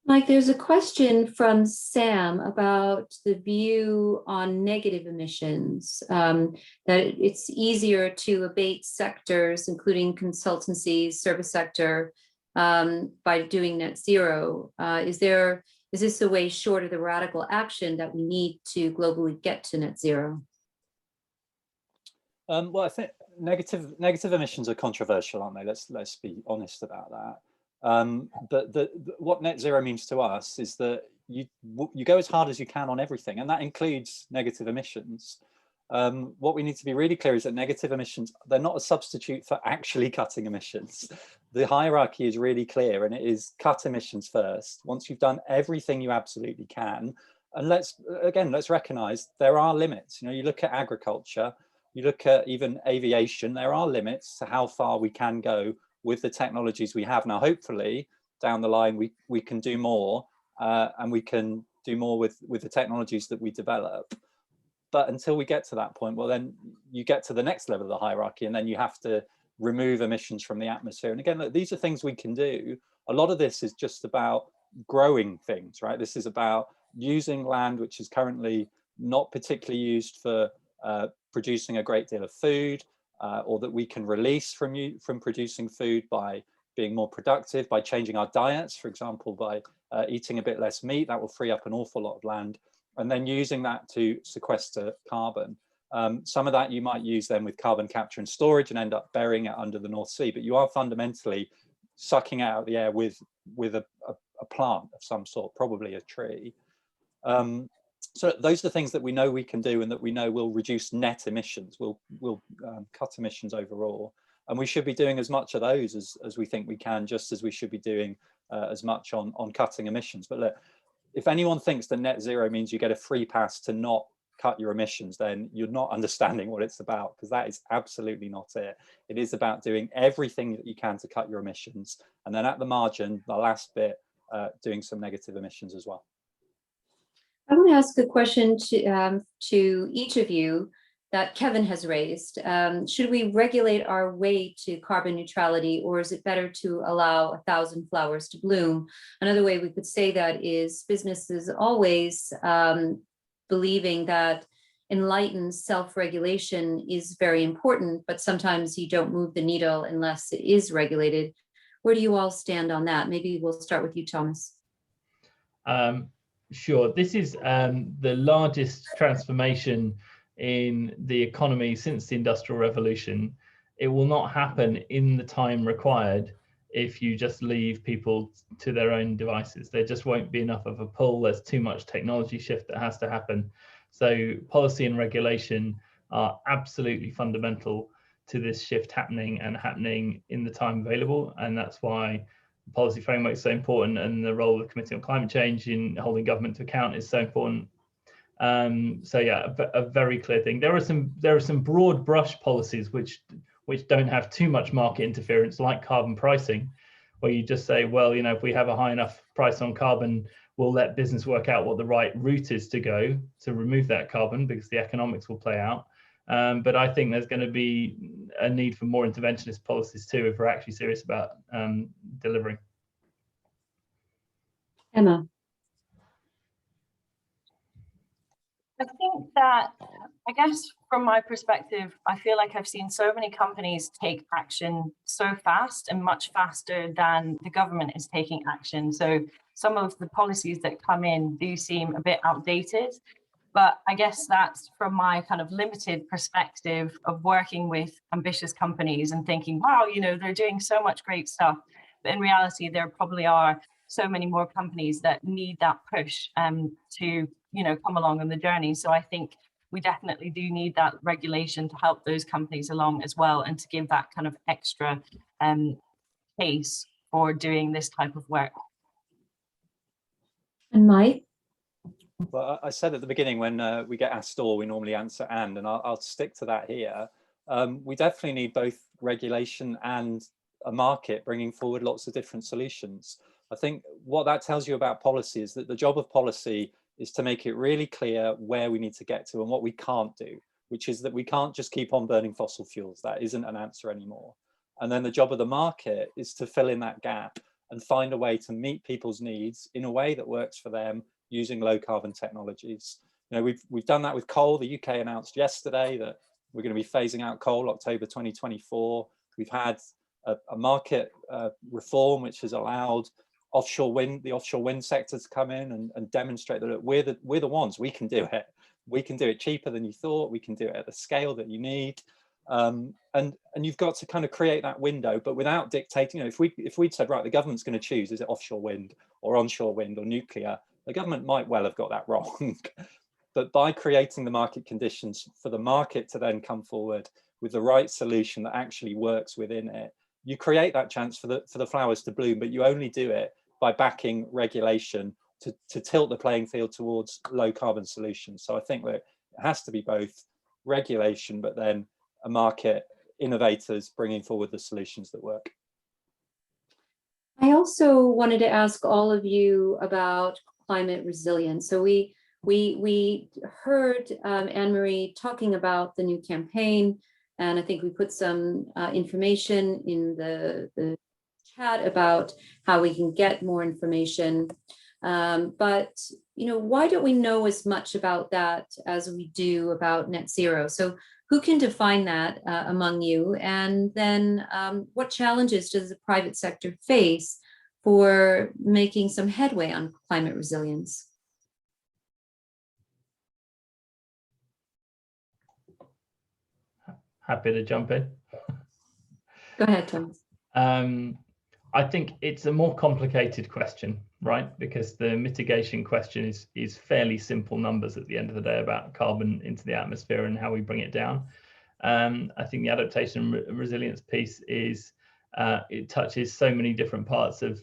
Mike, there's a question from Sam about the view on negative emissions, that it's easier to abate sectors, including consultancies, service sector, by doing net zero. Is this a way short of the radical action that we need to globally get to net zero? Well, I think negative emissions are controversial, aren't they? Let's be honest about that. But what net zero means to us is that you go as hard as you can on everything, and that includes negative emissions. What we need to be really clear is that negative emissions, they're not a substitute for actually cutting emissions. The hierarchy is really clear, and it is cut emissions first. Once you've done everything you absolutely can, and let's recognize there are limits. You know, you look at agriculture, you look at even aviation, there are limits to how far we can go with the technologies we have now. Hopefully down the line we can do more, and we can do more with the technologies that we develop. But until we get to that point, well, then you get to the next level of the hierarchy, and then you have to remove emissions from the atmosphere. And again, look, these are things we can do. A lot of this is just about growing things, right? This is about using land which is currently not particularly used for producing a great deal of food, or that we can release from producing food by being more productive, by changing our diets, for example, by eating a bit less meat. That will free up an awful lot of land, and then using that to sequester carbon. Some of that you might use then with carbon capture and storage and end up burying it under the North Sea, but you are fundamentally sucking out the air with a plant of some sort, probably a tree. So those are the things that we know we can do and that we know will reduce net emissions, will cut emissions overall. And we should be doing as much of those as we think we can, just as we should be doing as much on cutting emissions. But look, if anyone thinks that net zero means you get a free pass to not cut your emissions, then you're not understanding what it's about, because that is absolutely not it. It is about doing everything that you can to cut your emissions. And then at the margin, the last bit, doing some negative emissions as well. I want to ask a question to each of you that Kevin has raised. Should we regulate our way to carbon neutrality, or is it better to allow 1,000 flowers to bloom? Another way we could say that is businesses always believing that enlightened self-regulation is very important, but sometimes you don't move the needle unless it is regulated. Where do you all stand on that? Maybe we'll start with you, Thomas. Sure. This is the largest transformation in the economy since the Industrial Revolution. It will not happen in the time required if you just leave people to their own devices. There just won't be enough of a pull. There's too much technology shift that has to happen. So policy and regulation are absolutely fundamental to this shift happening, and happening in the time available. And that's why the policy framework is so important, and the role of the Committee on Climate Change in holding government to account is so important. So yeah, a very clear thing. There are some broad brush policies which don't have too much market interference, like carbon pricing, where you just say, well, if we have a high enough price on carbon, we'll let business work out what the right route is to go to remove that carbon, because the economics will play out. But I think there's going to be a need for more interventionist policies too, if we're actually serious about delivering. Emma. I think that, I guess from my perspective, I feel like I've seen so many companies take action so fast and much faster than the government is taking action. So some of the policies that come in do seem a bit outdated. But I guess that's from my kind of limited perspective of working with ambitious companies and thinking, wow, they're doing so much great stuff. But in reality, there probably are so many more companies that need that push to come along on the journey. So I think we definitely do need that regulation to help those companies along as well, and to give that kind of extra pace for doing this type of work. And Mike? Well, I said at the beginning, when we get asked or, we normally answer and I'll stick to that here. We definitely need both regulation and a market bringing forward lots of different solutions. I think what that tells you about policy is that the job of policy is to make it really clear where we need to get to and what we can't do, which is that we can't just keep on burning fossil fuels. That isn't an answer anymore. And then the job of the market is to fill in that gap and find a way to meet people's needs in a way that works for them using low carbon technologies. We've done that with coal. The UK announced yesterday that we're going to be phasing out coal October 2024. We've had a market reform which has allowed the offshore wind sector to come in and demonstrate that we're the ones. We can do it. We can do it cheaper than you thought. We can do it at the scale that you need. And you've got to kind of create that window, but without dictating. If we'd said, right, the government's going to choose, is it offshore wind or onshore wind or nuclear? The government might well have got that wrong. But by creating the market conditions for the market to then come forward with the right solution that actually works within it, you create that chance for the flowers to bloom. But you only do it by backing regulation to tilt the playing field towards low carbon solutions. So I think that it has to be both regulation, but then a market, innovators bringing forward the solutions that work. I also wanted to ask all of you about climate resilience. So we heard Anne-Marie talking about the new campaign, and I think we put some information in the chat about how we can get more information. But why don't we know as much about that as we do about net zero? So who can define that among you? And then what challenges does the private sector face for making some headway on climate resilience? Happy to jump in. Go ahead, Thomas. I think it's a more complicated question, right? Because the mitigation question is fairly simple numbers at the end of the day about carbon into the atmosphere and how we bring it down. I think the adaptation and resilience piece is, it touches so many different parts of,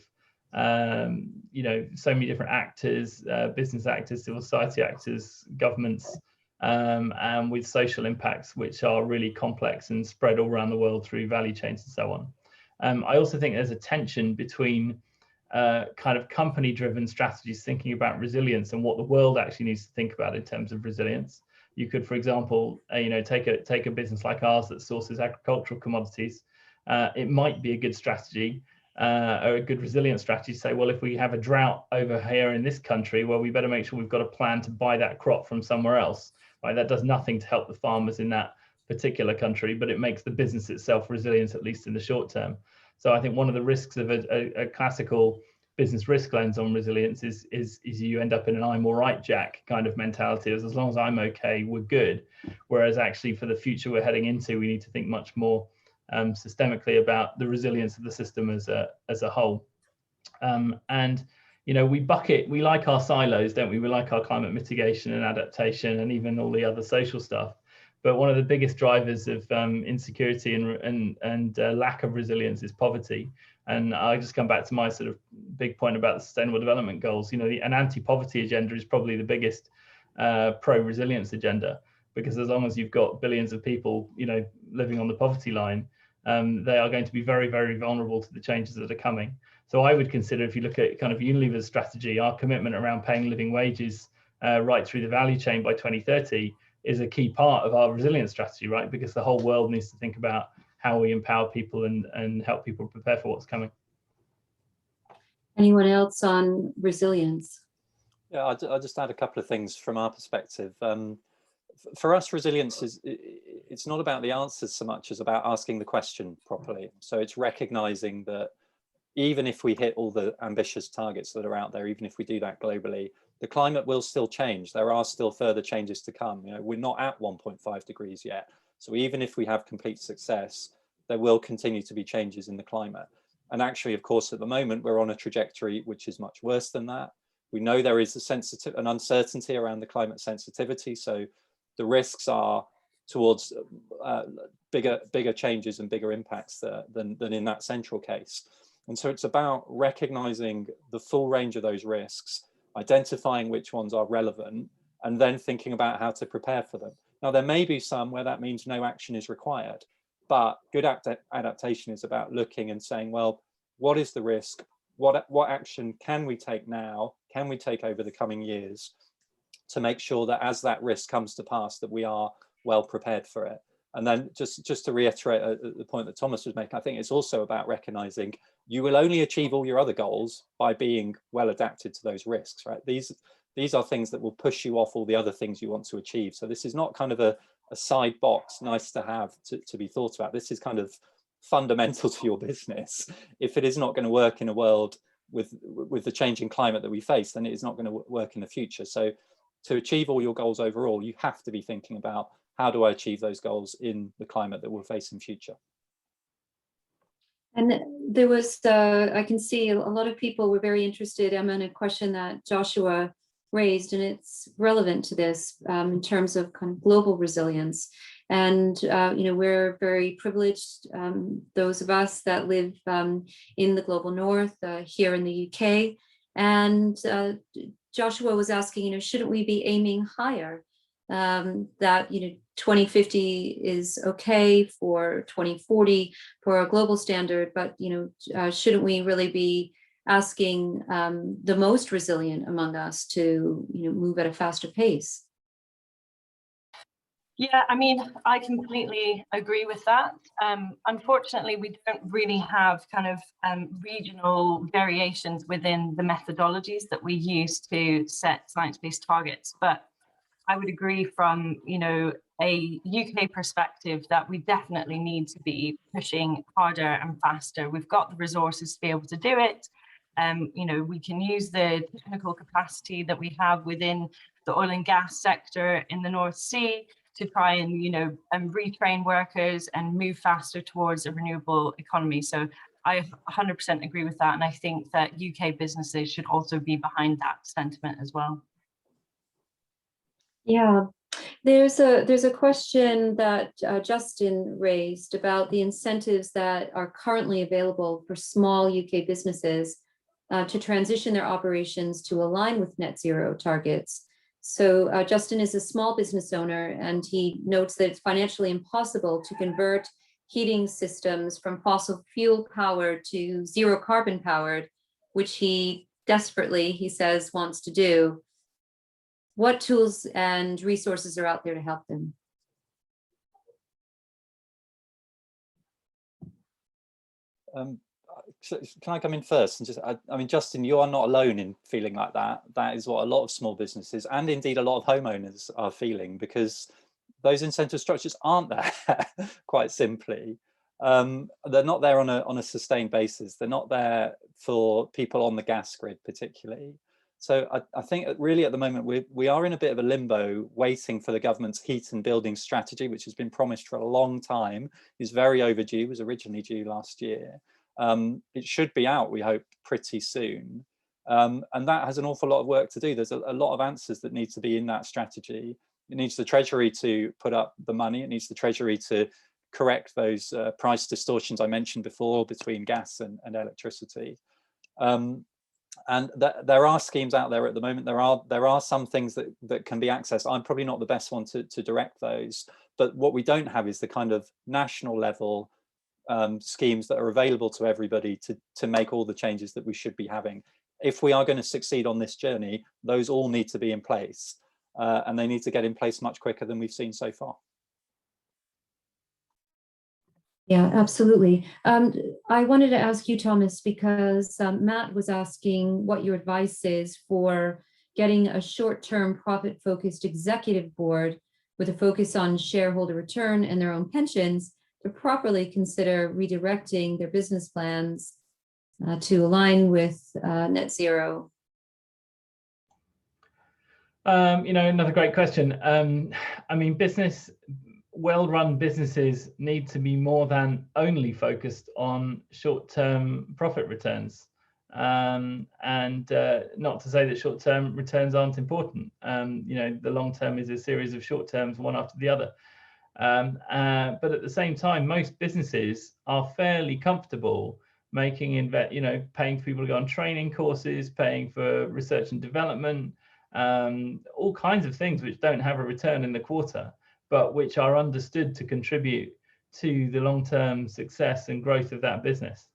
so many different actors, business actors, civil society actors, governments, and with social impacts, which are really complex and spread all around the world through value chains and so on. I also think there's a tension between kind of company-driven strategies thinking about resilience and what the world actually needs to think about in terms of resilience. You could, for example, take a business like ours that sources agricultural commodities. It might be a good strategy or a good resilience strategy to say, well, if we have a drought over here in this country, well, we better make sure we've got a plan to buy that crop from somewhere else. Right? That does nothing to help the farmers in that particular country, but it makes the business itself resilient, at least in the short term. So I think one of the risks of a classical business risk lens on resilience is you end up in an I'm all right, Jack kind of mentality, as long as I'm okay, we're good. Whereas actually for the future we're heading into, we need to think much more systemically about the resilience of the system as a whole. And we like our silos, don't we? We like our climate mitigation and adaptation and even all the other social stuff. But one of the biggest drivers of insecurity and lack of resilience is poverty. And I just come back to my sort of big point about the Sustainable Development Goals. An anti-poverty agenda is probably the biggest pro-resilience agenda, because as long as you've got billions of people, living on the poverty line, they are going to be very, very vulnerable to the changes that are coming. So I would consider, if you look at kind of Unilever's strategy, our commitment around paying living wages right through the value chain by 2030 is a key part of our resilience strategy, right? Because the whole world needs to think about how we empower people and help people prepare for what's coming. Anyone else on resilience? Yeah, I'll just add a couple of things from our perspective. For us, resilience it's not about the answers so much as about asking the question properly. So it's recognizing that even if we hit all the ambitious targets that are out there, even if we do that globally, the climate will still change. There are still further changes to come. You know, we're not at 1.5 degrees yet. So even if we have complete success, there will continue to be changes in the climate. And actually, of course, at the moment, we're on a trajectory which is much worse than that. We know there is an uncertainty around the climate sensitivity. So the risks are towards bigger changes and bigger impacts than in that central case. And so it's about recognizing the full range of those risks, identifying which ones are relevant, and then thinking about how to prepare for them. Now, there may be some where that means no action is required, but good adaptation is about looking and saying, well, what is the risk? What action can we take now? Can we take over the coming years to make sure that as that risk comes to pass, that we are well prepared for it? And then just to reiterate the point that Thomas was making, I think it's also about recognizing you will only achieve all your other goals by being well adapted to those risks, right? These are things that will push you off all the other things you want to achieve. So this is not kind of a side box, nice to have to be thought about. This is kind of fundamental to your business. If it is not going to work in a world with the changing climate that we face, then it is not going to work in the future. So to achieve all your goals overall, you have to be thinking about, how do I achieve those goals in the climate that we'll face in future? And there was, I can see a lot of people were very interested, Emma, in a question that Joshua raised, and it's relevant to this in terms of kind of global resilience. And, you know, we're very privileged, those of us that live in the global north, here in the UK. And Joshua was asking, you know, shouldn't we be aiming higher? That, you know, 2050 is okay for 2040 for a global standard, but, you know, shouldn't we really be asking the most resilient among us to, you know, move at a faster pace? Yeah, I mean, I completely agree with that. Unfortunately, we don't really have kind of regional variations within the methodologies that we use to set science-based targets. But I would agree from, you know, a UK perspective that we definitely need to be pushing harder and faster. We've got the resources to be able to do it. You know, we can use the technical capacity that we have within the oil and gas sector in the North Sea to try and, you know, retrain workers and move faster towards a renewable economy. So I 100% agree with that. And I think that UK businesses should also be behind that sentiment as well. Yeah, there's a question that Justin raised about the incentives that are currently available for small UK businesses to transition their operations to align with net zero targets. So Justin is a small business owner, and he notes that it's financially impossible to convert heating systems from fossil fuel powered to zero carbon powered, which he desperately, he says, wants to do. What tools and resources are out there to help them? Can I come in first? And just, I mean, Justin, you are not alone in feeling like that. That is what a lot of small businesses and indeed a lot of homeowners are feeling, because those incentive structures aren't there, quite simply. They're not there on a sustained basis. They're not there for people on the gas grid, particularly. So I think really at the moment we are in a bit of a limbo, waiting for the government's heat and building strategy, which has been promised for a long time, is very overdue, was originally due last year. It should be out, we hope, pretty soon. And that has an awful lot of work to do. There's a lot of answers that need to be in that strategy. It needs the Treasury to put up the money. It needs the Treasury to correct those price distortions I mentioned before between gas and electricity. And there are schemes out there at the moment. There are some things that can be accessed. I'm probably not the best one to direct those, but what we don't have is the kind of national level schemes that are available to everybody to make all the changes that we should be having. If we are going to succeed on this journey, those all need to be in place, and they need to get in place much quicker than we've seen so far. Yeah, absolutely. I wanted to ask you, Thomas, because Matt was asking what your advice is for getting a short-term profit-focused executive board with a focus on shareholder return and their own pensions to properly consider redirecting their business plans to align with net zero. Another great question. I mean, well-run businesses need to be more than only focused on short-term profit returns. And not to say that short-term returns aren't important. The long term is a series of short terms, one after the other. But at the same time, most businesses are fairly comfortable paying for people to go on training courses, paying for research and development, all kinds of things which don't have a return in the quarter, but which are understood to contribute to the long-term success and growth of that business.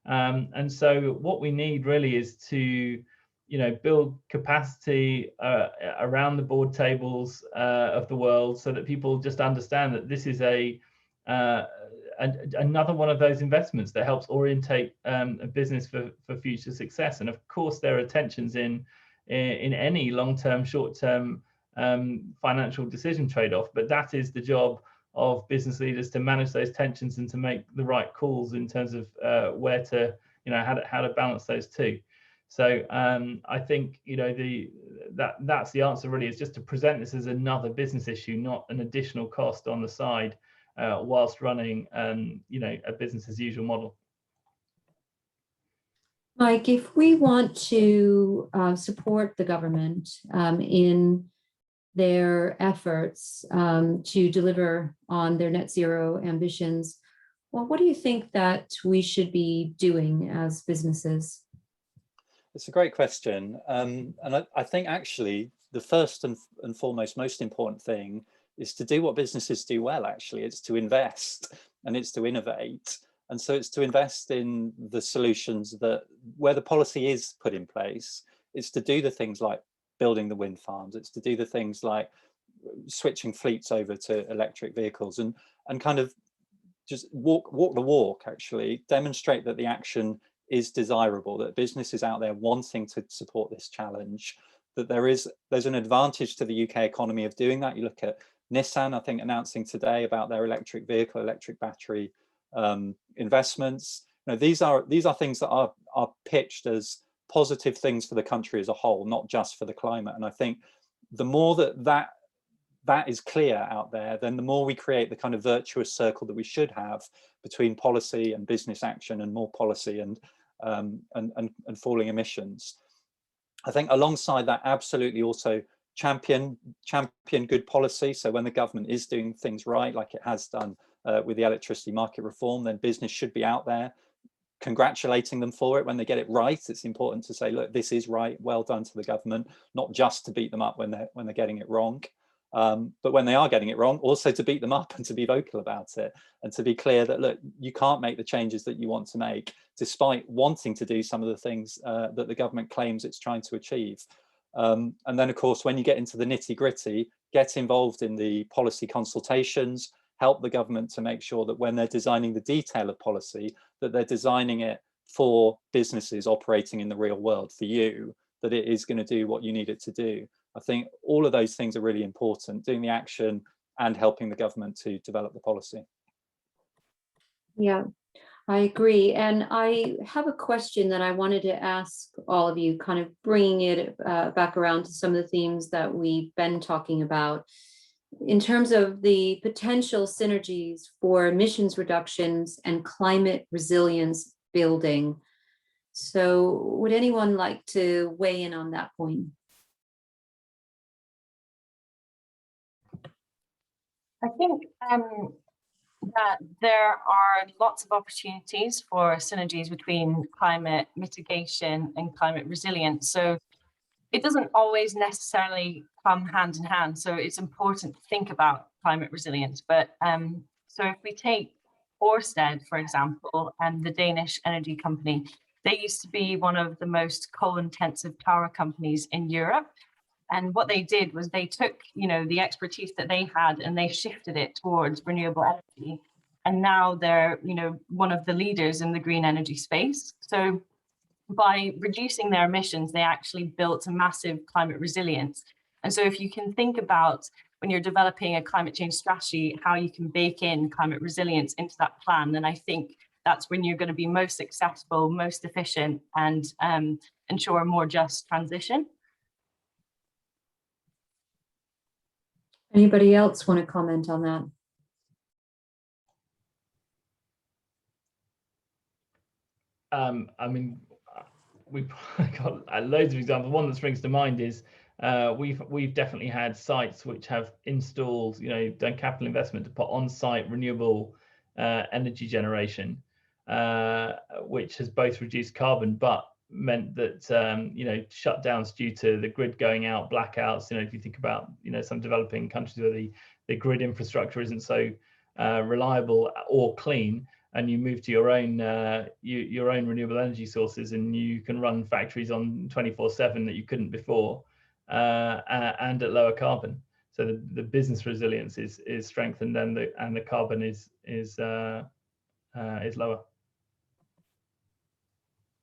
And so what we need really is to build capacity around the board tables of the world, so that people just understand that this is another one of those investments that helps orientate a business for future success. And of course, there are tensions in any long-term, short-term financial decision trade-off, but that is the job of business leaders, to manage those tensions and to make the right calls in terms of where to, how to balance those two. So I think that's the answer really, is just to present this as another business issue, not an additional cost on the side whilst running a business as usual model. Mike, if we want to support the government in their efforts to deliver on their net zero ambitions, well, what do you think that we should be doing as businesses? It's a great question. And I think actually the first and foremost, most important thing is to do what businesses do well, actually. It's to invest and it's to innovate. And so it's to invest in the solutions that, where the policy is put in place, it's to do the things like building the wind farms, it's to do the things like switching fleets over to electric vehicles, and kind of just walk the walk, actually, demonstrate that the action is desirable, that business is out there wanting to support this challenge, that there's an advantage to the UK economy of doing that. You look at Nissan, I think, announcing today about their electric vehicle, electric battery investments. These are things that are pitched as positive things for the country as a whole, not just for the climate. And I think the more that is clear out there, then the more we create the kind of virtuous circle that we should have between policy and business action, and more policy and falling emissions. I think alongside that, absolutely also champion good policy. So when the government is doing things right, like it has done with the electricity market reform, then business should be out there congratulating them for it when they get it right. It's important to say, look, this is right, well done to the government, not just to beat them up when they're getting it wrong. But when they are getting it wrong, also to beat them up and to be vocal about it, and to be clear that, look, you can't make the changes that you want to make, despite wanting to do some of the things that the government claims it's trying to achieve. And then, of course, when you get into the nitty-gritty, get involved in the policy consultations, help the government to make sure that when they're designing the detail of policy, that they're designing it for businesses operating in the real world, for you, that it is going to do what you need it to do. I think all of those things are really important, doing the action and helping the government to develop the policy. Yeah, I agree. And I have a question that I wanted to ask all of you, kind of bringing it back around to some of the themes that we've been talking about in terms of the potential synergies for emissions reductions and climate resilience building. So would anyone like to weigh in on that point? I think that there are lots of opportunities for synergies between climate mitigation and climate resilience. So it doesn't always necessarily come hand in hand. So it's important to think about climate resilience. But so if we take Ørsted, for example, and the Danish energy company, they used to be one of the most coal-intensive power companies in Europe. And what they did was they took, the expertise that they had and they shifted it towards renewable energy. And now they're, one of the leaders in the green energy space. So by reducing their emissions, they actually built a massive climate resilience. And so if you can think about when you're developing a climate change strategy, how you can bake in climate resilience into that plan, then I think that's when you're going to be most successful, most efficient, and ensure a more just transition. Anybody else want to comment on that? I mean, we've got loads of examples. One that springs to mind is we've definitely had sites which have installed, done capital investment to put on-site renewable energy generation, which has both reduced carbon but meant that shutdowns due to the grid going out, blackouts. If you think about some developing countries where the grid infrastructure isn't so reliable or clean, and you move to your own renewable energy sources, and you can run factories on 24/7 that you couldn't before, and at lower carbon. So the business resilience is strengthened, and the carbon is lower.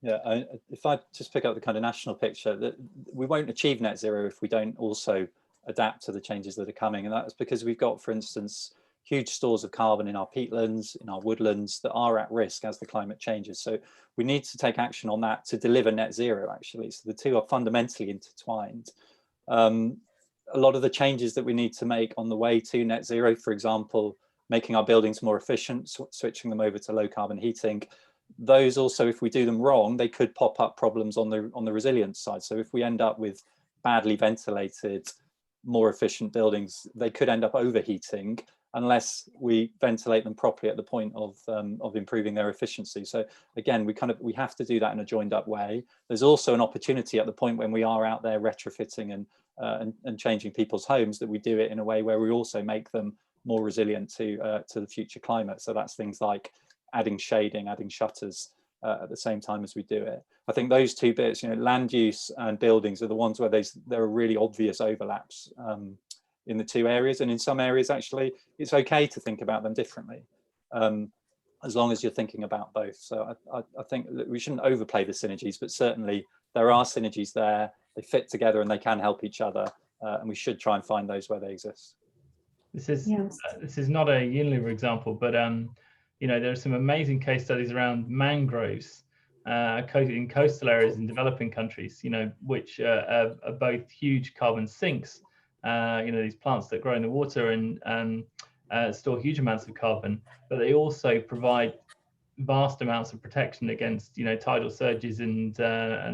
Yeah, if I just pick up the kind of national picture, that we won't achieve net zero if we don't also adapt to the changes that are coming, and that's because we've got, for instance, huge stores of carbon in our peatlands, in our woodlands that are at risk as the climate changes. So we need to take action on that to deliver net zero, actually. So the two are fundamentally intertwined. A lot of the changes that we need to make on the way to net zero, for example, making our buildings more efficient, switching them over to low carbon heating, those also, if we do them wrong, they could pop up problems on the resilience side. So if we end up with badly ventilated, more efficient buildings, they could end up overheating unless we ventilate them properly at the point of improving their efficiency. So again, we have to do that in a joined up way. There's also an opportunity at the point when we are out there retrofitting and changing people's homes, that we do it in a way where we also make them more resilient to the future climate. So that's things like adding shading, adding shutters at the same time as we do it. I think those two bits, land use and buildings, are the ones where there are really obvious overlaps in the two areas, and in some areas actually it's okay to think about them differently, as long as you're thinking about both. So I think that we shouldn't overplay the synergies, but certainly there are synergies there. They fit together and they can help each other, and we should try and find those where they exist. This is not a Unilever example, but there are some amazing case studies around mangroves in coastal areas in developing countries, which are both huge carbon sinks. These plants that grow in the water and store huge amounts of carbon, but they also provide vast amounts of protection against tidal surges and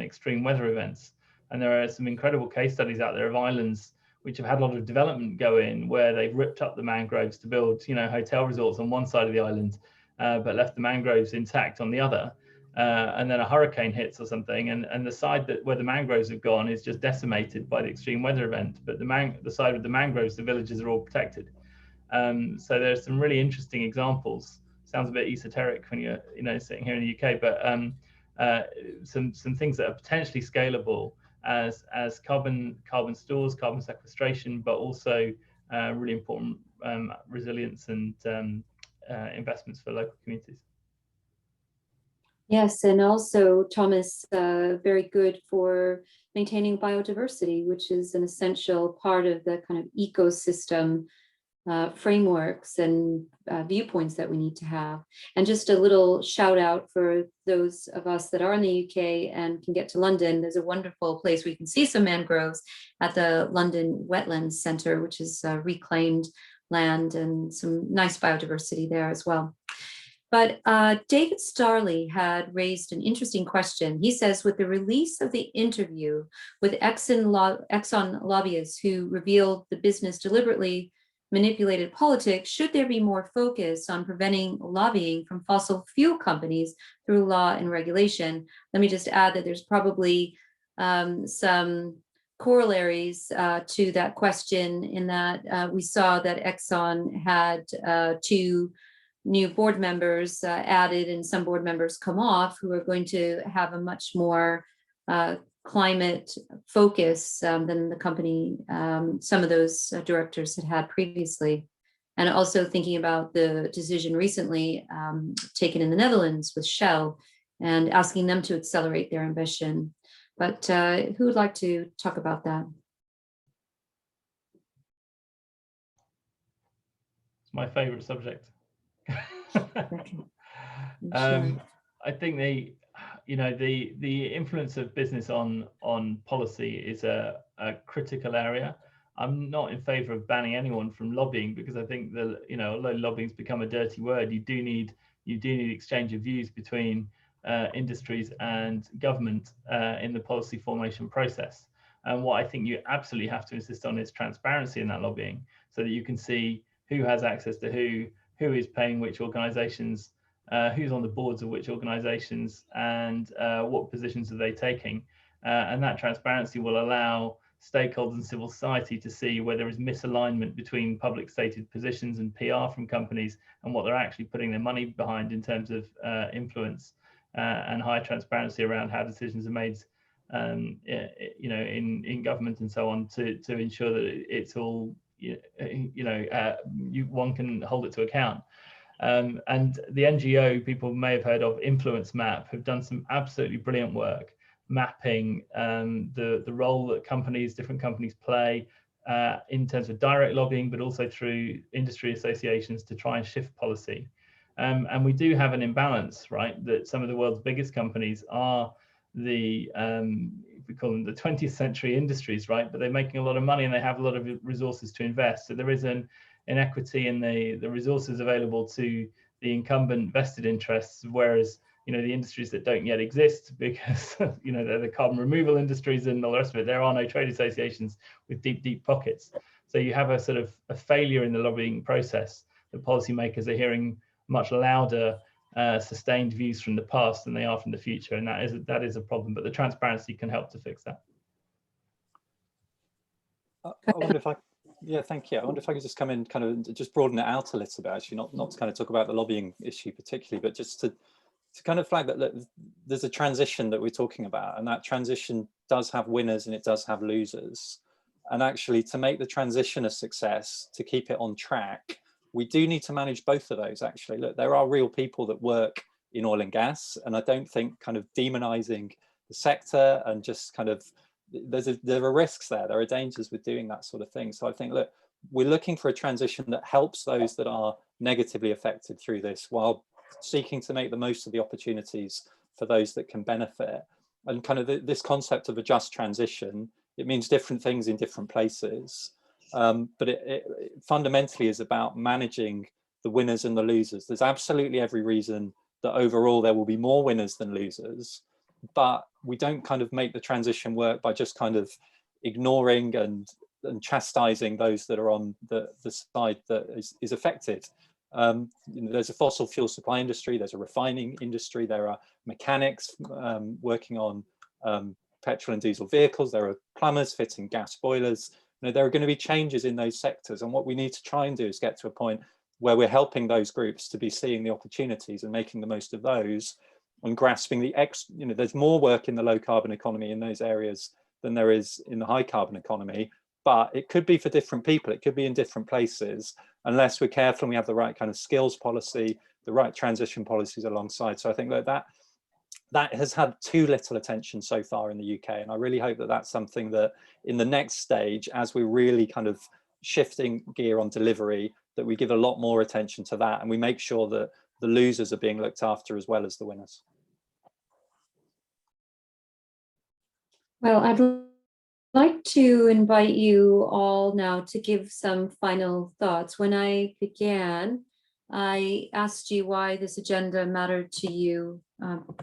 extreme weather events. And there are some incredible case studies out there of islands which have had a lot of development go in, where they've ripped up the mangroves to build hotel resorts on one side of the island, but left the mangroves intact on the other. And then a hurricane hits or something, and the side where the mangroves have gone is just decimated by the extreme weather event, but the side with the mangroves, the villages are all protected. So there's some really interesting examples. Sounds a bit esoteric when you're sitting here in the UK, but some things that are potentially scalable as carbon stores, carbon sequestration, but also really important resilience and investments for local communities. Yes, and also, Thomas, very good for maintaining biodiversity, which is an essential part of the kind of ecosystem frameworks and viewpoints that we need to have. And just a little shout out for those of us that are in the UK and can get to London. There's a wonderful place where you can see some mangroves at the London Wetlands Centre, which is reclaimed land, and some nice biodiversity there as well. But David Starley had raised an interesting question. He says, with the release of the interview with Exxon lobbyists who revealed the business deliberately manipulated politics, should there be more focus on preventing lobbying from fossil fuel companies through law and regulation? Let me just add that there's probably some corollaries to that question, in that we saw that Exxon had to new board members added and some board members come off who are going to have a much more climate focus than the company some of those directors had previously. And also thinking about the decision recently taken in the Netherlands with Shell and asking them to accelerate their ambition. But who would like to talk about that? It's my favorite subject. Sure. I think the influence of business on policy is a critical area. I'm not in favor of banning anyone from lobbying, because I think that, although lobbying's become a dirty word, you do need exchange of views between industries and government in the policy formation process. And what I think you absolutely have to insist on is transparency in that lobbying, so that you can see who has access to who is paying which organizations, who's on the boards of which organizations, and what positions are they taking. And that transparency will allow stakeholders and civil society to see where there is misalignment between public stated positions and PR from companies and what they're actually putting their money behind in terms of influence, and high transparency around how decisions are made, in government and so on, to ensure that it's all, one can hold it to account. And the NGO people may have heard of, Influence Map, have done some absolutely brilliant work mapping the role that different companies play in terms of direct lobbying, but also through industry associations to try and shift policy. And we do have an imbalance, right? That some of the world's biggest companies are we call them the 20th century industries, right? But they're making a lot of money and they have a lot of resources to invest. So there is an inequity in the resources available to the incumbent vested interests, whereas the industries that don't yet exist, because they're the carbon removal industries and all the rest of it, there are no trade associations with deep pockets. So you have a sort of a failure in the lobbying process. The policymakers are hearing much louder sustained views from the past than they are from the future, and that is a problem. But the transparency can help to fix that. I wonder if thank you. I wonder if I could just come in, kind of just broaden it out a little bit, actually, not to kind of talk about the lobbying issue particularly, but just to kind of flag that there's a transition that we're talking about, and that transition does have winners and it does have losers. And actually, to make the transition a success, to keep it on track, we do need to manage both of those. Actually, look, there are real people that work in oil and gas, and I don't think kind of demonizing the sector and just kind of, there are risks there, there are dangers with doing that sort of thing. So I think, look, we're looking for a transition that helps those that are negatively affected through this, while seeking to make the most of the opportunities for those that can benefit. And kind of this concept of a just transition, it means different things in different places. But it fundamentally is about managing the winners and the losers. There's absolutely every reason that overall there will be more winners than losers, but we don't kind of make the transition work by just kind of ignoring and chastising those that are on the side that is affected. There's a fossil fuel supply industry, there's a refining industry, there are mechanics working on petrol and diesel vehicles, there are plumbers fitting gas boilers. There are going to be changes in those sectors, and what we need to try and do is get to a point where we're helping those groups to be seeing the opportunities and making the most of those, and grasping there's more work in the low carbon economy in those areas than there is in the high carbon economy, but it could be for different people, it could be in different places, unless we're careful and we have the right kind of skills policy, the right transition policies alongside. So I think that has had too little attention so far in the UK, and I really hope that that's something that in the next stage, as we're really kind of shifting gear on delivery, that we give a lot more attention to that, and we make sure that the losers are being looked after as well as the winners. Well, I'd like to invite you all now to give some final thoughts. When I began, I asked you why this agenda mattered to you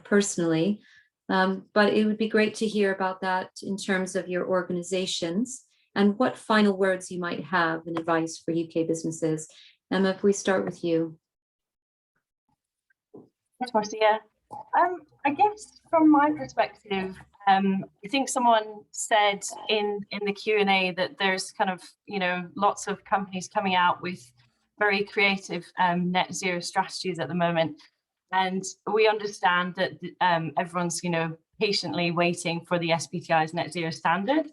personally, but it would be great to hear about that in terms of your organizations and what final words you might have and advice for UK businesses. Emma, if we start with you. Yes, Marcia. I guess from my perspective, I think someone said in the Q&A that there's kind of, lots of companies coming out with very creative net zero strategies at the moment. And we understand that everyone's, patiently waiting for the SBTi's net zero standard.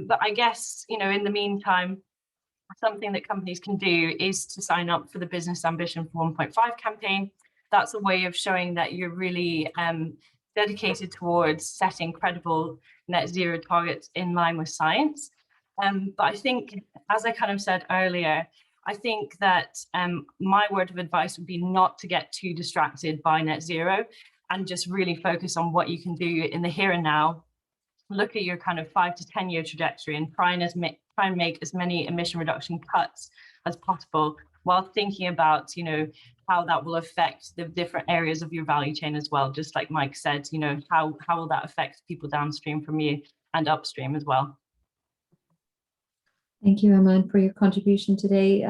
But I guess, in the meantime, something that companies can do is to sign up for the Business Ambition for 1.5 campaign. That's a way of showing that you're really dedicated towards setting credible net zero targets in line with science. But I think, as I kind of said earlier, I think that my word of advice would be not to get too distracted by net zero and just really focus on what you can do in the here and now. Look at your kind of 5 to 10 year trajectory and try and make as many emission reduction cuts as possible, while thinking about, how that will affect the different areas of your value chain as well. Just like Mike said, how will that affect people downstream from you and upstream as well? Thank you, Emma, for your contribution today.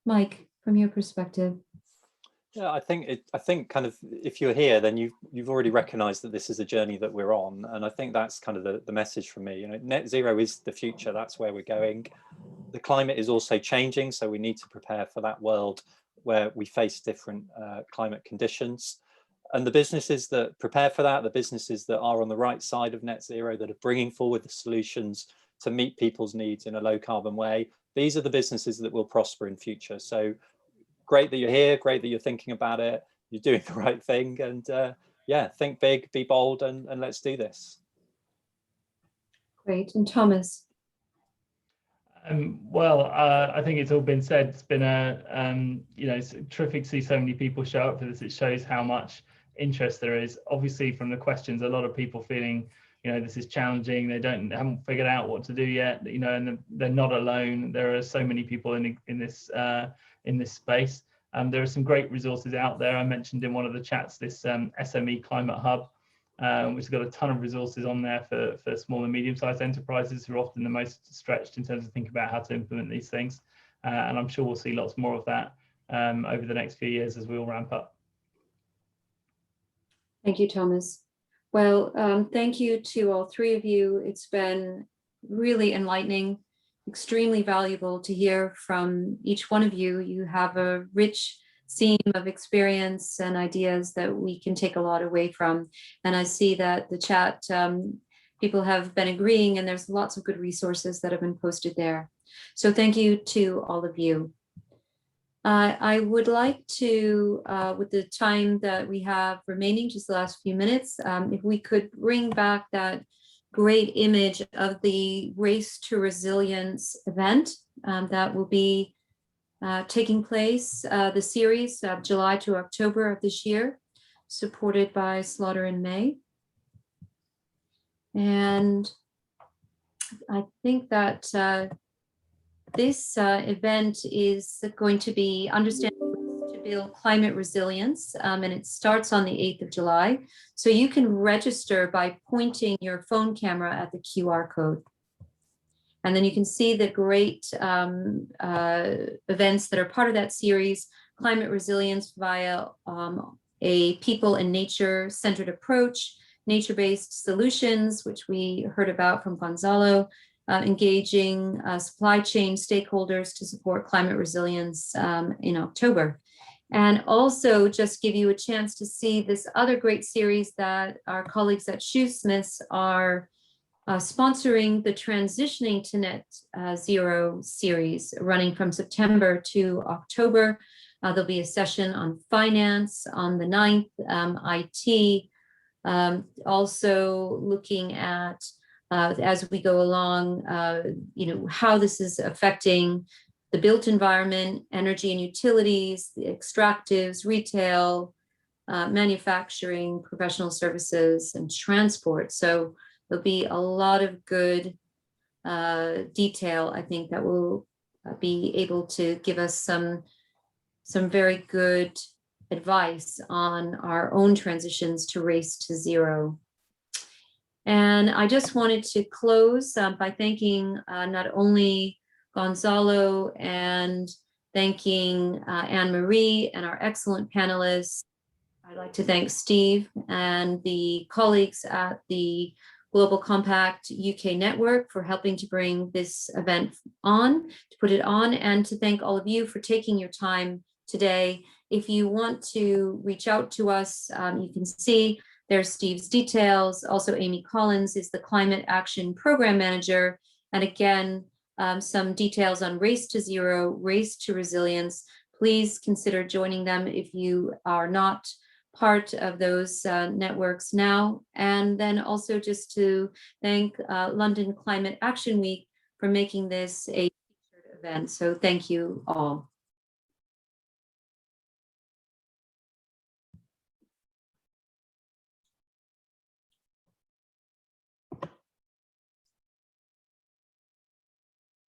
Mike, from your perspective. Yeah, I think kind of if you're here, then you've already recognised that this is a journey that we're on, and I think that's kind of the message from me. Net zero is the future. That's where we're going. The climate is also changing, so we need to prepare for that world where we face different climate conditions. And the businesses that prepare for that, the businesses that are on the right side of net zero, that are bringing forward the solutions to meet people's needs in a low carbon way, these are the businesses that will prosper in future. So great that you're here, great that you're thinking about it, you're doing the right thing, and yeah, think big, be bold, and let's do this. Great. And Thomas? Well, I think it's all been said. It's been it's terrific to see so many people show up for this. It shows how much interest there is. Obviously, from the questions, a lot of people feeling, this is challenging. They haven't figured out what to do yet. And they're not alone. There are so many people in this space. There are some great resources out there. I mentioned in one of the chats this SME Climate Hub, which has got a ton of resources on there for small and medium-sized enterprises who are often the most stretched in terms of thinking about how to implement these things. And I'm sure we'll see lots more of that over the next few years as we all ramp up. Thank you, Thomas. Well, thank you to all three of you. It's been really enlightening, extremely valuable to hear from each one of you. You have a rich seam of experience and ideas that we can take a lot away from. And I see that the chat, people have been agreeing, and there's lots of good resources that have been posted there. So thank you to all of you. I would like to, with the time that we have remaining, just the last few minutes, if we could bring back that great image of the Race to Resilience event that will be taking place, the series of July to October of this year, supported by Slaughter in May. And I think that this event is going to be understanding to build climate resilience, and it starts on the 8th of July. So you can register by pointing your phone camera at the QR code. And then you can see the great events that are part of that series: climate resilience via a people and nature centered approach, nature-based solutions, which we heard about from Gonzalo, engaging supply chain stakeholders to support climate resilience in October. And also just give you a chance to see this other great series that our colleagues at Shoesmiths are sponsoring, the Transitioning to Net Zero series, running from September to October. There'll be a session on finance on the 9th, IT, also looking at, as we go along, how this is affecting the built environment, energy and utilities, the extractives, retail, manufacturing, professional services, and transport. So there'll be a lot of good detail, I think, that will be able to give us some very good advice on our own transitions to race to zero. And I just wanted to close by thanking not only Gonzalo and thanking Anne-Marie and our excellent panelists. I'd like to thank Steve and the colleagues at the Global Compact UK Network for helping to bring this event on, to put it on, and to thank all of you for taking your time today. If you want to reach out to us, you can see there's Steve's details. Also, Amy Collins is the Climate Action Program Manager. And again, some details on Race to Zero, Race to Resilience. Please consider joining them if you are not part of those networks now. And then also just to thank London Climate Action Week for making this a featured event. So thank you all.